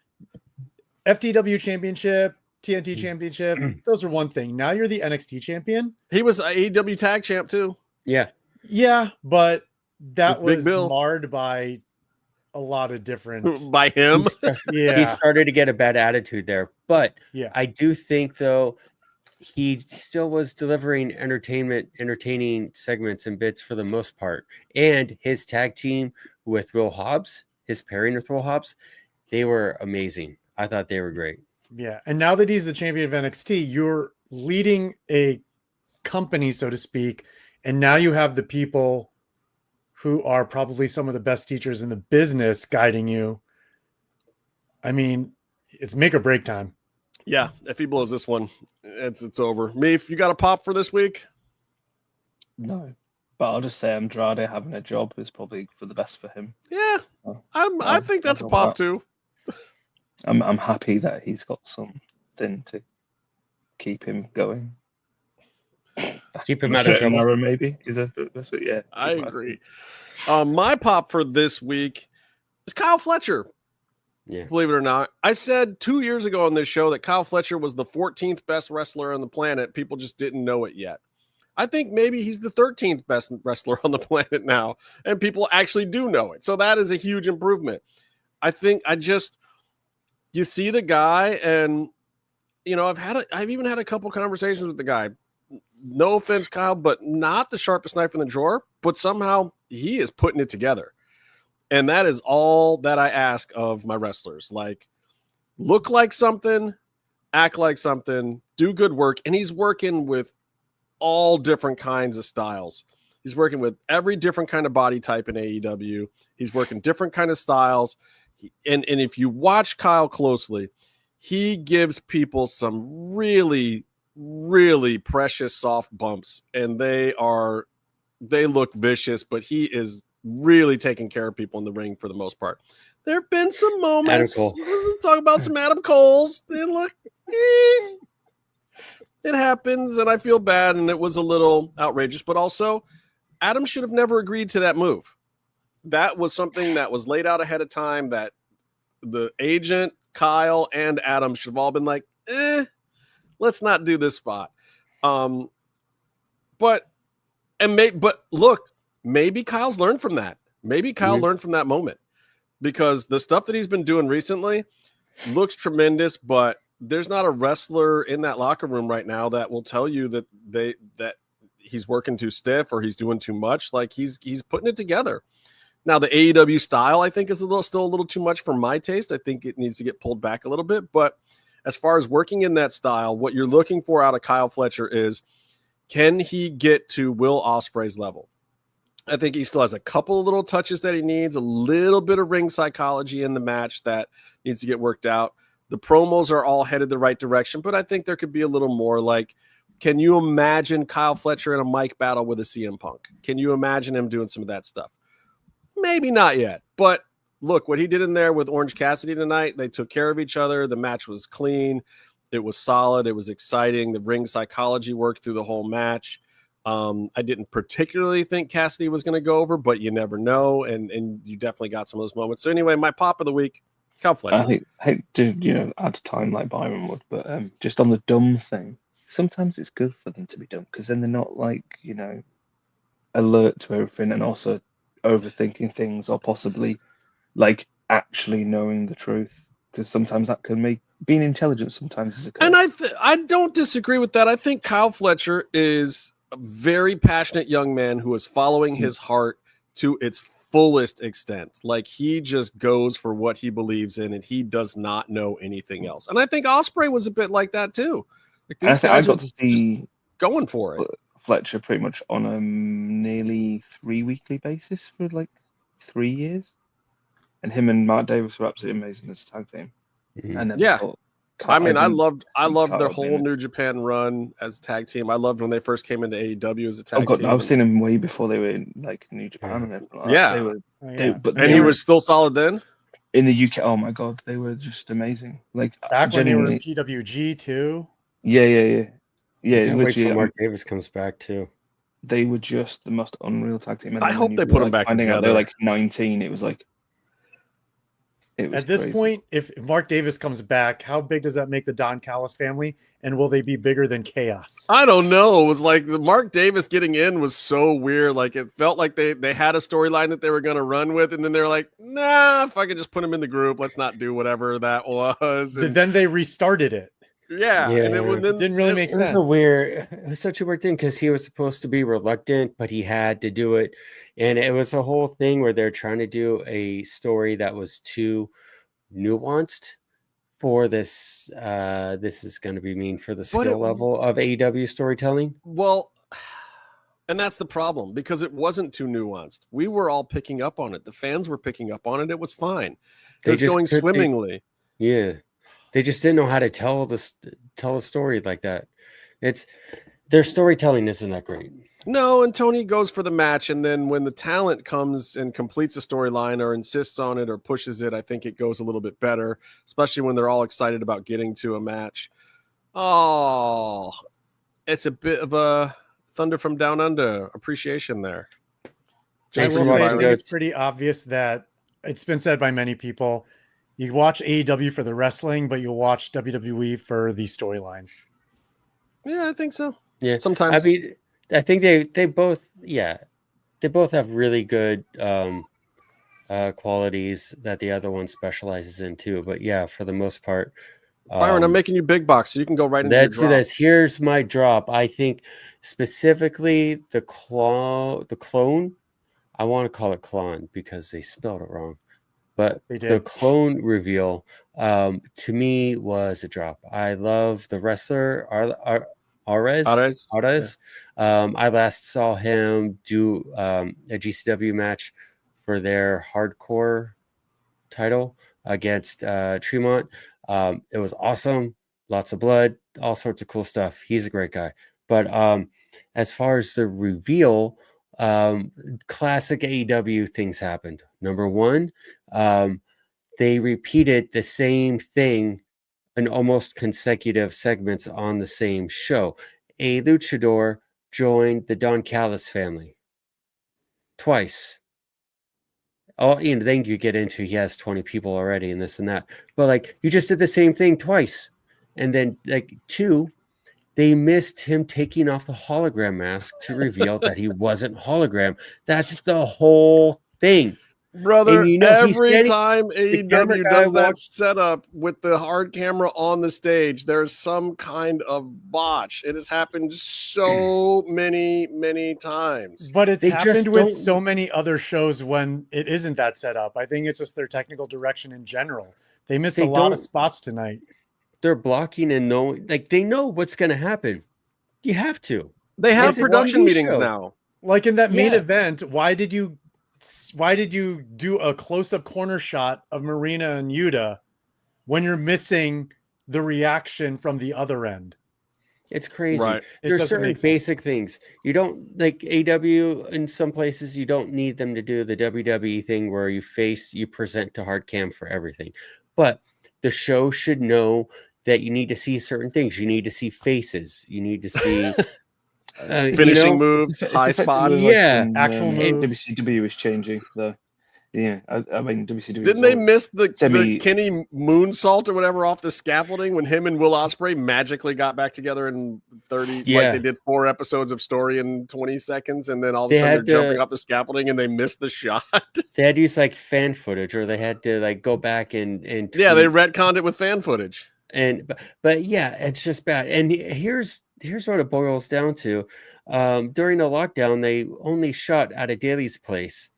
FTW championship, TNT championship, those are one thing. Now you're the NXT champion. He was AEW tag champ too. Yeah. Yeah, but that With was marred by a lot of different by him. He started to get a bad attitude there. But yeah, I do think though he still was delivering entertaining segments and bits for the most part. And his tag team with Will Hobbs, his pairing with Will Hobbs, they were amazing. I thought they were great. Yeah. And now that he's the champion of NXT, you're leading a company, so to speak. And now you have the people who are probably some of the best teachers in the business guiding you. I mean, it's make or break time. Yeah. If he blows this one, it's over. Meef, you got a pop for this week? No. But I'll just say Andrade having a job is probably for the best for him. Yeah. I think that's a pop too. I'm happy that he's got something to keep him going. Keep him out of trouble. Maybe is that what, yeah. I agree. My pop for this week is Kyle Fletcher. Yeah. Believe it or not, I said 2 years ago on this show that Kyle Fletcher was the 14th best wrestler on the planet. People just didn't know it yet. I think maybe he's the 13th best wrestler on the planet now, and people actually do know it. So that is a huge improvement. I think you see the guy, and I've even had a couple conversations with the guy. No offense, Kyle, but not the sharpest knife in the drawer, but somehow he is putting it together. And that is all that I ask of my wrestlers. Like, look like something, act like something, do good work. And he's working with all different kinds of styles. He's working with every different kind of body type in AEW. He's working different kind of styles. And if you watch Kyle closely, he gives people some really, really precious soft bumps. And they look vicious, but he is really taking care of people in the ring for the most part. There have been some moments. Talk about some Adam Coles. They look, it happens, and I feel bad, and it was a little outrageous. But also, Adam should have never agreed to that move. That was something that was laid out ahead of time. That the agent, Kyle, and Adam should have all been like, let's not do this spot. But look. Maybe Kyle's learned from that. Maybe Kyle learned from that moment, because the stuff that he's been doing recently looks tremendous, but there's not a wrestler in that locker room right now that will tell you that he's working too stiff or he's doing too much. Like he's putting it together. Now the AEW style, I think, is still a little too much for my taste. I think it needs to get pulled back a little bit, but as far as working in that style, what you're looking for out of Kyle Fletcher is, can he get to Will Ospreay's level? I think he still has a couple of little touches that he needs, a little bit of ring psychology in the match that needs to get worked out. The promos are all headed the right direction, but I think there could be a little more. Like, can you imagine Kyle Fletcher in a mic battle with a CM Punk? Can you imagine him doing some of that stuff? Maybe not yet, but look, what he did in there with Orange Cassidy tonight, they took care of each other. The match was clean. It was solid. It was exciting. The ring psychology worked through the whole match. I didn't particularly think Cassidy was going to go over, but you never know, and you definitely got some of those moments. So anyway, my pop of the week, Cal Fletcher. I hate to add time like Byron would, but just on the dumb thing, sometimes it's good for them to be dumb because then they're not like alert to everything and also overthinking things or possibly like actually knowing the truth, because sometimes that can make being intelligent sometimes is a curse. And I don't disagree with that. I think Kyle Fletcher is a very passionate young man who is following his heart to its fullest extent. Like, he just goes for what he believes in, and he does not know anything else. And I think Ospreay was a bit like that too. Like, these guys I got to see going for it. Fletcher pretty much on a nearly 3 weekly basis for like 3 years, and him and Mark Davis were absolutely amazing as a tag team. And then I loved their whole New Japan run as a tag team. I loved when they first came into AEW as a tag team. I've seen them way before they were in like New Japan and everything like that. He was still solid then in the UK. Oh my god, they were just amazing. Like back when they were in PWG too. Yeah. Wait till Mark Davis comes back too. They were just the most unreal tag team. And I hope they put them back together. They're like 19. It was at this crazy. point, if Mark Davis comes back, how big does that make the Don Callis family? And will they be bigger than Chaos? I don't know. It was like the Mark Davis getting in was so weird. Like, it felt like they had a storyline that they were going to run with, and then they're like, nah, if I could just put him in the group, let's not do whatever that was. And then they restarted it. Yeah. And it didn't really make sense. It was such a weird thing because he was supposed to be reluctant, but he had to do it. And it was a whole thing where they're trying to do a story that was too nuanced for this. This is going to be mean for the skill level of AEW storytelling. Well, and that's the problem, because it wasn't too nuanced. We were all picking up on it. The fans were picking up on it. It was fine. It was going swimmingly. They just didn't know how to tell a story like that. Their storytelling isn't that great. No, and Tony goes for the match, and then when the talent comes and completes a storyline or insists on it or pushes it, I think it goes a little bit better, especially when they're all excited about getting to a match. Oh, it's a bit of a Thunder from Down Under appreciation there. I will say, I think it's pretty obvious that it's been said by many people. You watch AEW for the wrestling, but you'll watch WWE for the storylines. Yeah, I think so. Yeah, sometimes. I mean, I think they both have really good qualities that the other one specializes in too. But yeah, for the most part, Byron, I'm making you big box, so you can go right into your drop. Let's do this. Here's my drop. I think specifically the clone. I want to call it clone because they spelled it wrong. But the clone reveal to me was a drop. I love the wrestler Arez. Yeah. I last saw him do a GCW match for their hardcore title against Tremont. It was awesome. Lots of blood, all sorts of cool stuff. He's a great guy. But as far as the reveal, classic AEW things happened. Number one, they repeated the same thing in almost consecutive segments on the same show. A luchador joined the Don Callis family twice. Oh, then you get into he has 20 people already and this and that. But like, you just did the same thing twice. And then like 2, they missed him taking off the hologram mask to reveal that he wasn't hologram. That's the whole thing. Brother, every time AEW does that setup with the hard camera on the stage, there's some kind of botch. It has happened so many times. But it's happened with so many other shows when it isn't that setup. I think it's just their technical direction in general. They missed a lot of spots tonight. They're blocking and knowing, like they know what's going to happen. You have to. They have production meetings now. Like in that main event, why did you do a close-up corner shot of Marina and Yuta when you're missing the reaction from the other end? It's crazy. Right. There's certain basic things. You don't like AW in some places. You don't need them to do the WWE thing where you present to hard cam for everything. But the show should know that you need to see certain things. You need to see faces. You need to see finishing moves, high spots. Yeah, actual moves. WCW is changing though. Yeah, I mean WCW. Didn't they miss the Kenny moonsault or whatever off the scaffolding when him and Will Ospreay magically got back together in 30? Yeah. Like they did 4 episodes of story in 20 seconds, and then all of a sudden they're jumping off the scaffolding and they missed the shot. They had to use like fan footage, or they had to like go back and yeah, they retconned it with fan footage. But yeah, it's just bad. And here's what it boils down to. During the lockdown, they only shot out of Daly's place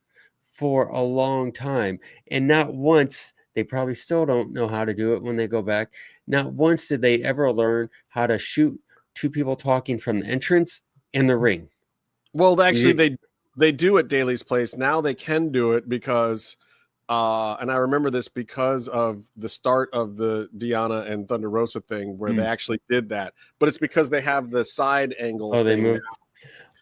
for a long time, and not once, they probably still don't know how to do it when they go back, not once did they ever learn how to shoot 2 people talking from the entrance and the ring. Well, actually they do at Daly's place now. They can do it because and I remember this because of the start of the Diana and Thunder Rosa thing where they actually did that, but it's because they have the side angle. Oh, they moved.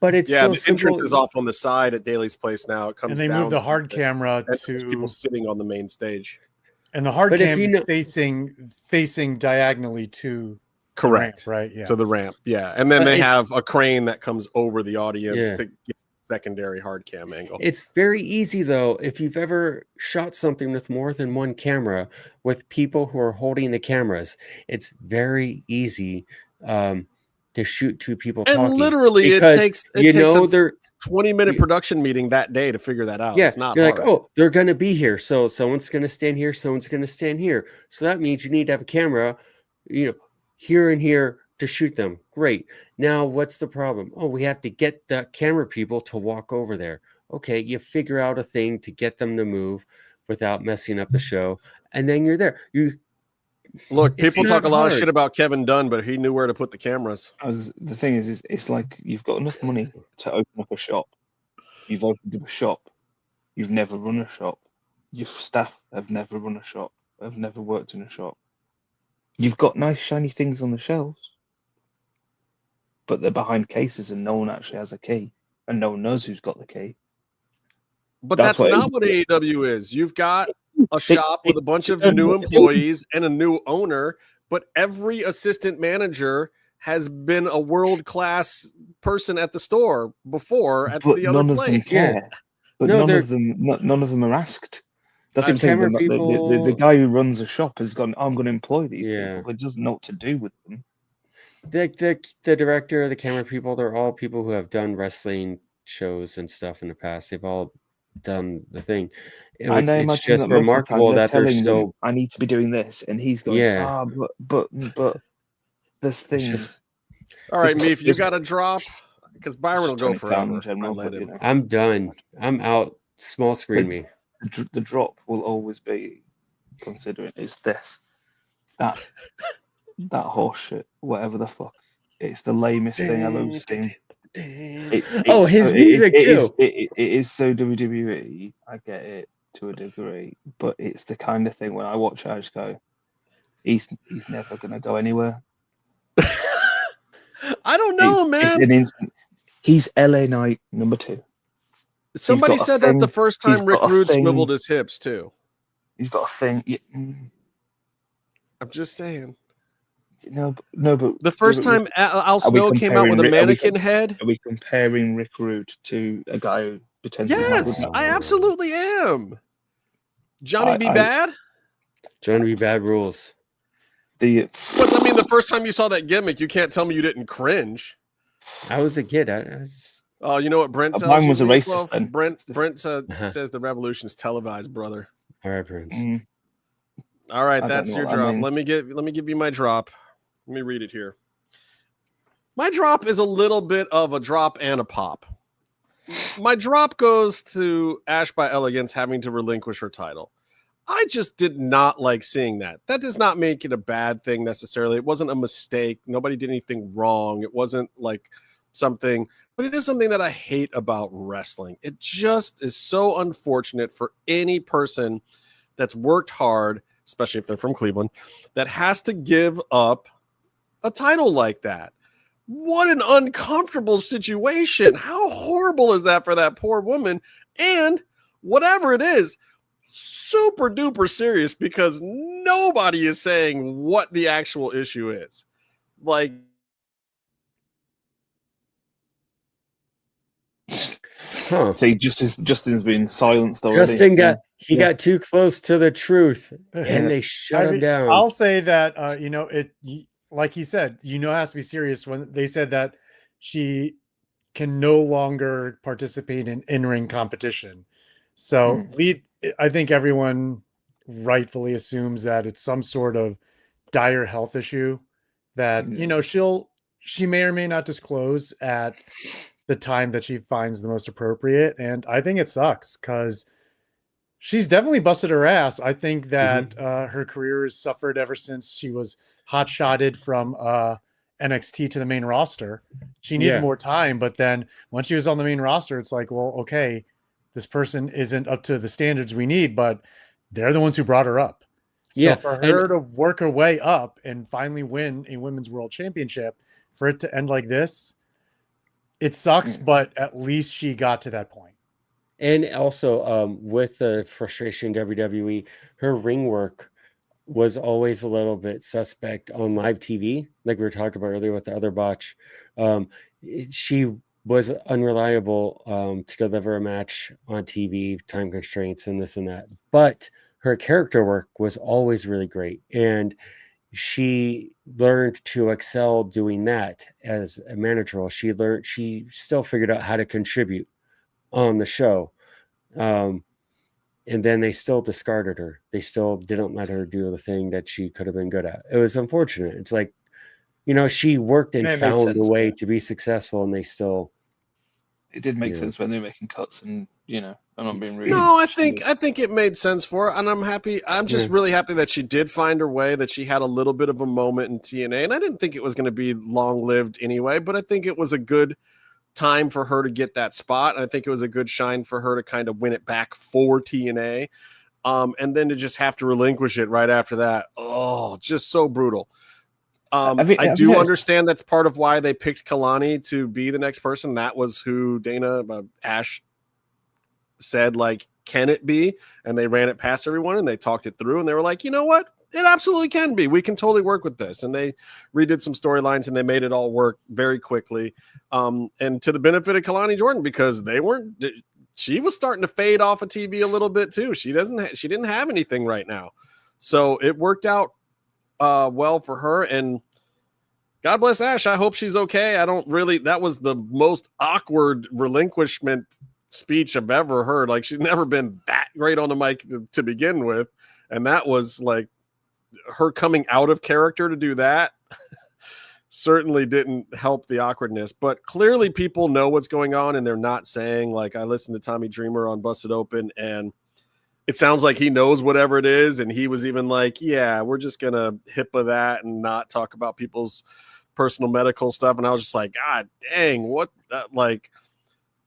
But it's the entrance is off on the side at Daly's place now. It comes and they down move the hard camera to people sitting on the main stage, and the hard cam is facing diagonally to correct, the ramp, right? Yeah, to the ramp, yeah, and then they have a crane that comes over the audience to get secondary hard cam angle. It's very easy though if you've ever shot something with more than one camera with people who are holding the cameras. It's very easy to shoot 2 people and talking. Literally it takes a 20-minute production meeting that day to figure that out. Yeah, it's not you're hard. like, oh, they're gonna be here, so someone's gonna stand here, someone's gonna stand here, so that means you need to have a camera, here and here to shoot them. Great. Now what's the problem? Oh, we have to get the camera people to walk over there. Okay, you figure out a thing to get them to move without messing up the show, and then you're there. Look, people talk a lot of shit about Kevin Dunn, but he knew where to put the cameras. The thing is it's like you've got enough money to open up a shop. You've opened up a shop. You've never run a shop. Your staff have never run a shop. Have never worked in a shop. You've got nice shiny things on the shelves, but they're behind cases and no one actually has a key, and no one knows who's got the key. But that's not what AEW is. You've got a shop with a bunch of new employees and a new owner, but every assistant manager has been a world-class person at the store before at the other place. But none of them are asked. That's the thing. The guy who runs a shop has gone, I'm going to employ these people, but doesn't know what to do with them. The director, the camera people, they're all people who have done wrestling shows and stuff in the past. They've all done the thing. It's just remarkable that they're so. I need to be doing this, and he's going. But this thing. All right, Meef, you got to drop because Byron will go forever. I'm done. I'm out. Small screen me. The drop will always be, considering it's this, that horse shit, whatever the fuck. It's the lamest thing I've ever seen. His music too. It is so WWE. I get it to a degree, but it's the kind of thing when I watch it, I just go, he's never gonna go anywhere. I don't know, man. It's an instant. He's LA Knight number 2. Somebody said that the first time Rick Rude swiveled his hips too. He's got a thing. Yeah. I'm just saying. No, but the first time Al Snow came out with a mannequin head. Are we comparing Rick Rude to a guy who pretends? Yes, I absolutely am. Johnny B. Bad. Johnny B. Bad rules. But I mean, the first time you saw that gimmick, you can't tell me you didn't cringe. I was a kid. Oh, you know what Brent tells mine was a racist then. Brent says the revolution is televised, brother. All right, Brent. All right, that's your drop. Let me give you my drop. Let me read it here. My drop is a little bit of a drop and a pop. My drop goes to Ash by Elegance having to relinquish her title. I just did not like seeing that. That does not make it a bad thing necessarily. It wasn't a mistake. Nobody did anything wrong. It wasn't like something, but it is something that I hate about wrestling. It just is so unfortunate for any person that's worked hard, especially if they're from Cleveland, that has to give up a title like that. What an uncomfortable situation. How horrible is that for that poor woman? And whatever it is, super duper serious because nobody is saying what the actual issue is. Like, See, Justin's been silenced already. Justin got too close to the truth, and they shut him down. I'll say that like he said, it has to be serious when they said that she can no longer participate in in-ring competition. So I think everyone rightfully assumes that it's some sort of dire health issue that she may or may not disclose at the time that she finds the most appropriate. And I think it sucks because she's definitely busted her ass. I think that her career has suffered ever since she was hot-shotted from NXT to the main roster. She needed more time, but then once she was on the main roster, it's like, well, okay, this person isn't up to the standards we need, but they're the ones who brought her up. So for her to work her way up and finally win a women's world championship, for it to end like this, it sucks, but at least she got to that point. And also, with the frustration WWE, her ring work was always a little bit suspect on live TV, like we were talking about earlier with the other Botch. She was unreliable to deliver a match on TV, time constraints and this and that. But her character work was always really great. And she learned to excel doing that as a manager role. She still figured out how to contribute on the show. And then they still discarded her. They still didn't let her do the thing that she could have been good at. It was unfortunate. It's like, she worked and found a way to be successful, and they still. It did make sense when they were making cuts, and I'm not being rude. No, I think it made sense for her, and I'm happy. I'm just really happy that she did find her way, that she had a little bit of a moment in TNA, and I didn't think it was going to be long-lived anyway, but I think it was a good time for her to get that spot. And I think it was a good shine for her to kind of win it back for TNA, and then to just have to relinquish it right after that. Oh, just so brutal. I do understand that's part of why they picked Kalani to be the next person. That was who Ash said, like, can it be? And they ran it past everyone and they talked it through and they were like, you know what? It absolutely can be. We can totally work with this. And they redid some storylines and they made it all work very quickly. And to the benefit of Kalani Jordan, because she was starting to fade off of TV a little bit too. She didn't have anything right now. So it worked out well for her, and God bless Ash. I hope she's okay. That was the most awkward relinquishment speech I've ever heard. Like, she's never been that great on the mic to begin with. And that was like her coming out of character to do that certainly didn't help the awkwardness, but clearly people know what's going on and they're not saying, like, I listened to Tommy Dreamer on Busted Open and it sounds like he knows whatever it is. And he was even like, yeah, we're just going to HIPAA that and not talk about people's personal medical stuff. And I was just like, God dang, like,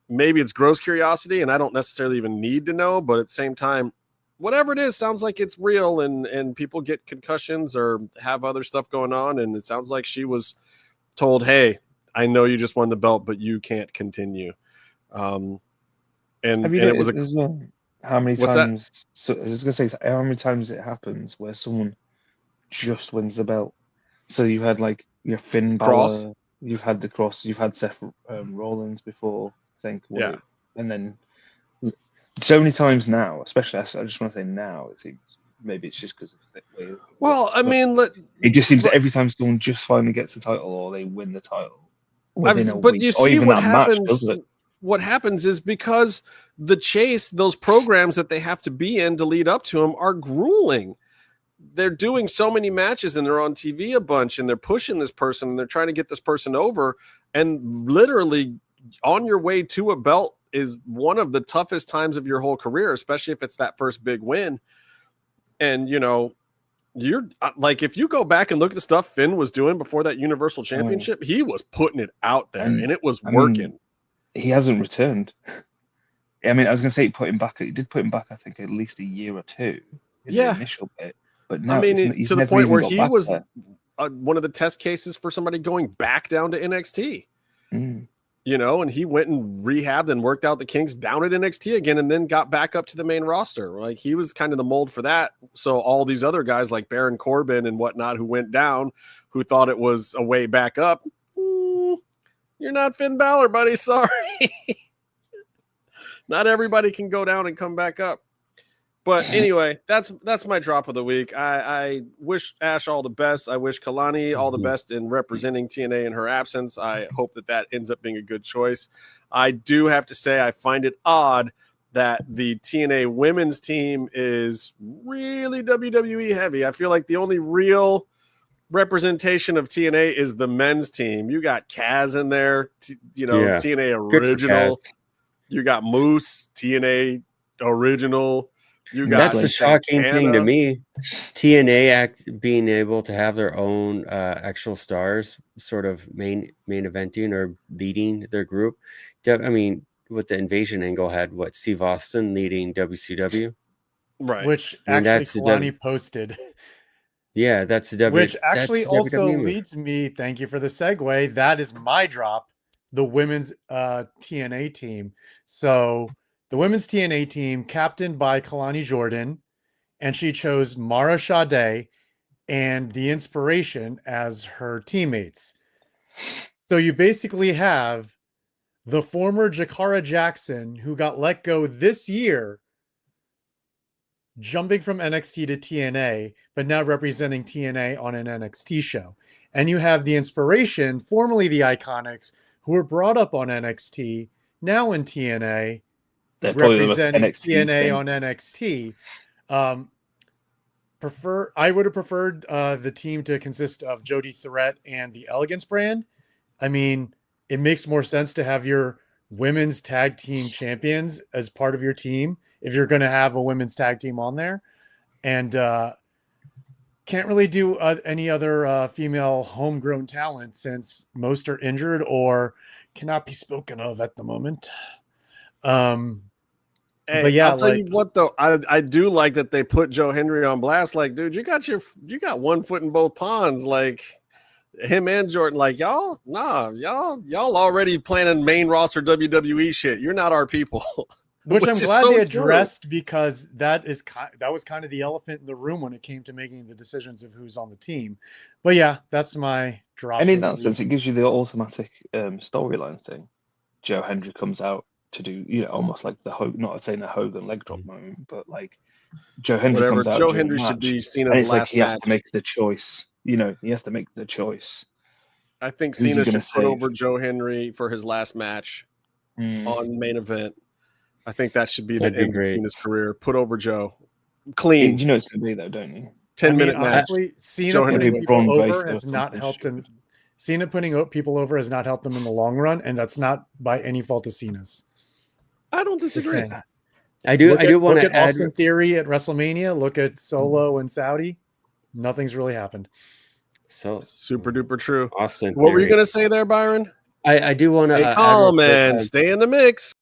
maybe it's gross curiosity and I don't necessarily even need to know, but at the same time, whatever it is, sounds like it's real and people get concussions or have other stuff going on. And it sounds like she was told, hey, I know you just won the belt, but you can't continue. And it was how many times? So I was going to say, how many times it happens where someone just wins the belt? So you had your Finn Balor, you've had the Cross, you've had Seth Rollins before, I think. And then so many times now, especially, I just want to say now, it seems maybe it's just because of the way. Well, I mean, it just seems that every time someone just finally gets the title or they win the title, but you see what happens. What happens is because the chase, those programs that they have to be in to lead up to them are grueling. They're doing so many matches and they're on TV a bunch and they're pushing this person and they're trying to get this person over. And literally on your way to a belt is one of the toughest times of your whole career, especially if it's that first big win. And, you're like, if you go back and look at the stuff Finn was doing before that Universal Championship, he was putting it out there and it was working. He hasn't returned. I mean, I was going to say he did put him back, I think, at least a year or two in the initial bit. But now, he's to the point where he was one of the test cases for somebody going back down to NXT. And he went and rehabbed and worked out the kinks down at NXT again and then got back up to the main roster. Like, he was kind of the mold for that. So all these other guys like Baron Corbin and whatnot who went down, who thought it was a way back up, you're not Finn Balor, buddy. Sorry. Not everybody can go down and come back up. But anyway, that's my drop of the week. I wish Ash all the best. I wish Kalani all the best in representing TNA in her absence. I hope that ends up being a good choice. I do have to say I find it odd that the TNA women's team is really WWE heavy. I feel like the only real representation of TNA is the men's team. You got Kaz in there, TNA original. You got Moose, TNA original. That's the shocking thing to me. TNA being able to have their own actual stars, sort of main eventing or leading their group. I mean, with the invasion angle, had Steve Austin leading WCW, right? Which actually Kalani posted. Yeah, that's the Which actually also leads me. Thank you for the segue. That is my drop. The women's TNA team. So. The women's TNA team, captained by Kalani Jordan, and she chose Mara Sade and The Inspiration as her teammates. So you basically have the former Jakara Jackson, who got let go this year, jumping from NXT to TNA, but now representing TNA on an NXT show. And you have The Inspiration, formerly the Iconics, who were brought up on NXT, now in TNA, representing TNA on NXT. I would have preferred the team to consist of Jody Threat and the Elegance brand. I mean, it makes more sense to have your women's tag team champions as part of your team if you're going to have a women's tag team on there. And can't really do any other female homegrown talent since most are injured or cannot be spoken of at the moment. Hey, but yeah, I'll tell you what though, I do like that they put Joe Hendry on blast. Like, dude, you got one foot in both ponds. Like him and Jordan, like y'all already planning main roster WWE shit. You're not our people. Which I'm glad they addressed because that was kind of the elephant in the room when it came to making the decisions of who's on the team. But yeah, that's my drop. And in that sense, it gives you the automatic storyline thing. Joe Hendry comes out to do, almost like not saying a Hogan leg drop moment, but like Joe Hendry comes out. Joe Hendry should be seen as last he has to make the choice. He has to make the choice. I think Cena should put over Joe Henry for his last match on main event. I think that should be the end of Cena's career. Put over Joe. Clean. You know it's going to be though, don't you? 10-minute match. Honestly, Cena putting people over has not helped him. Cena putting people over has not helped them in the long run, and that's not by any fault of Cena's. I don't disagree. I do want to look at Austin Theory at WrestleMania. Look at Solo and Saudi. Nothing's really happened. So super duper true. Austin. What were you going to say there, Byron? I do want to. Hey, calm man, stay in the mix.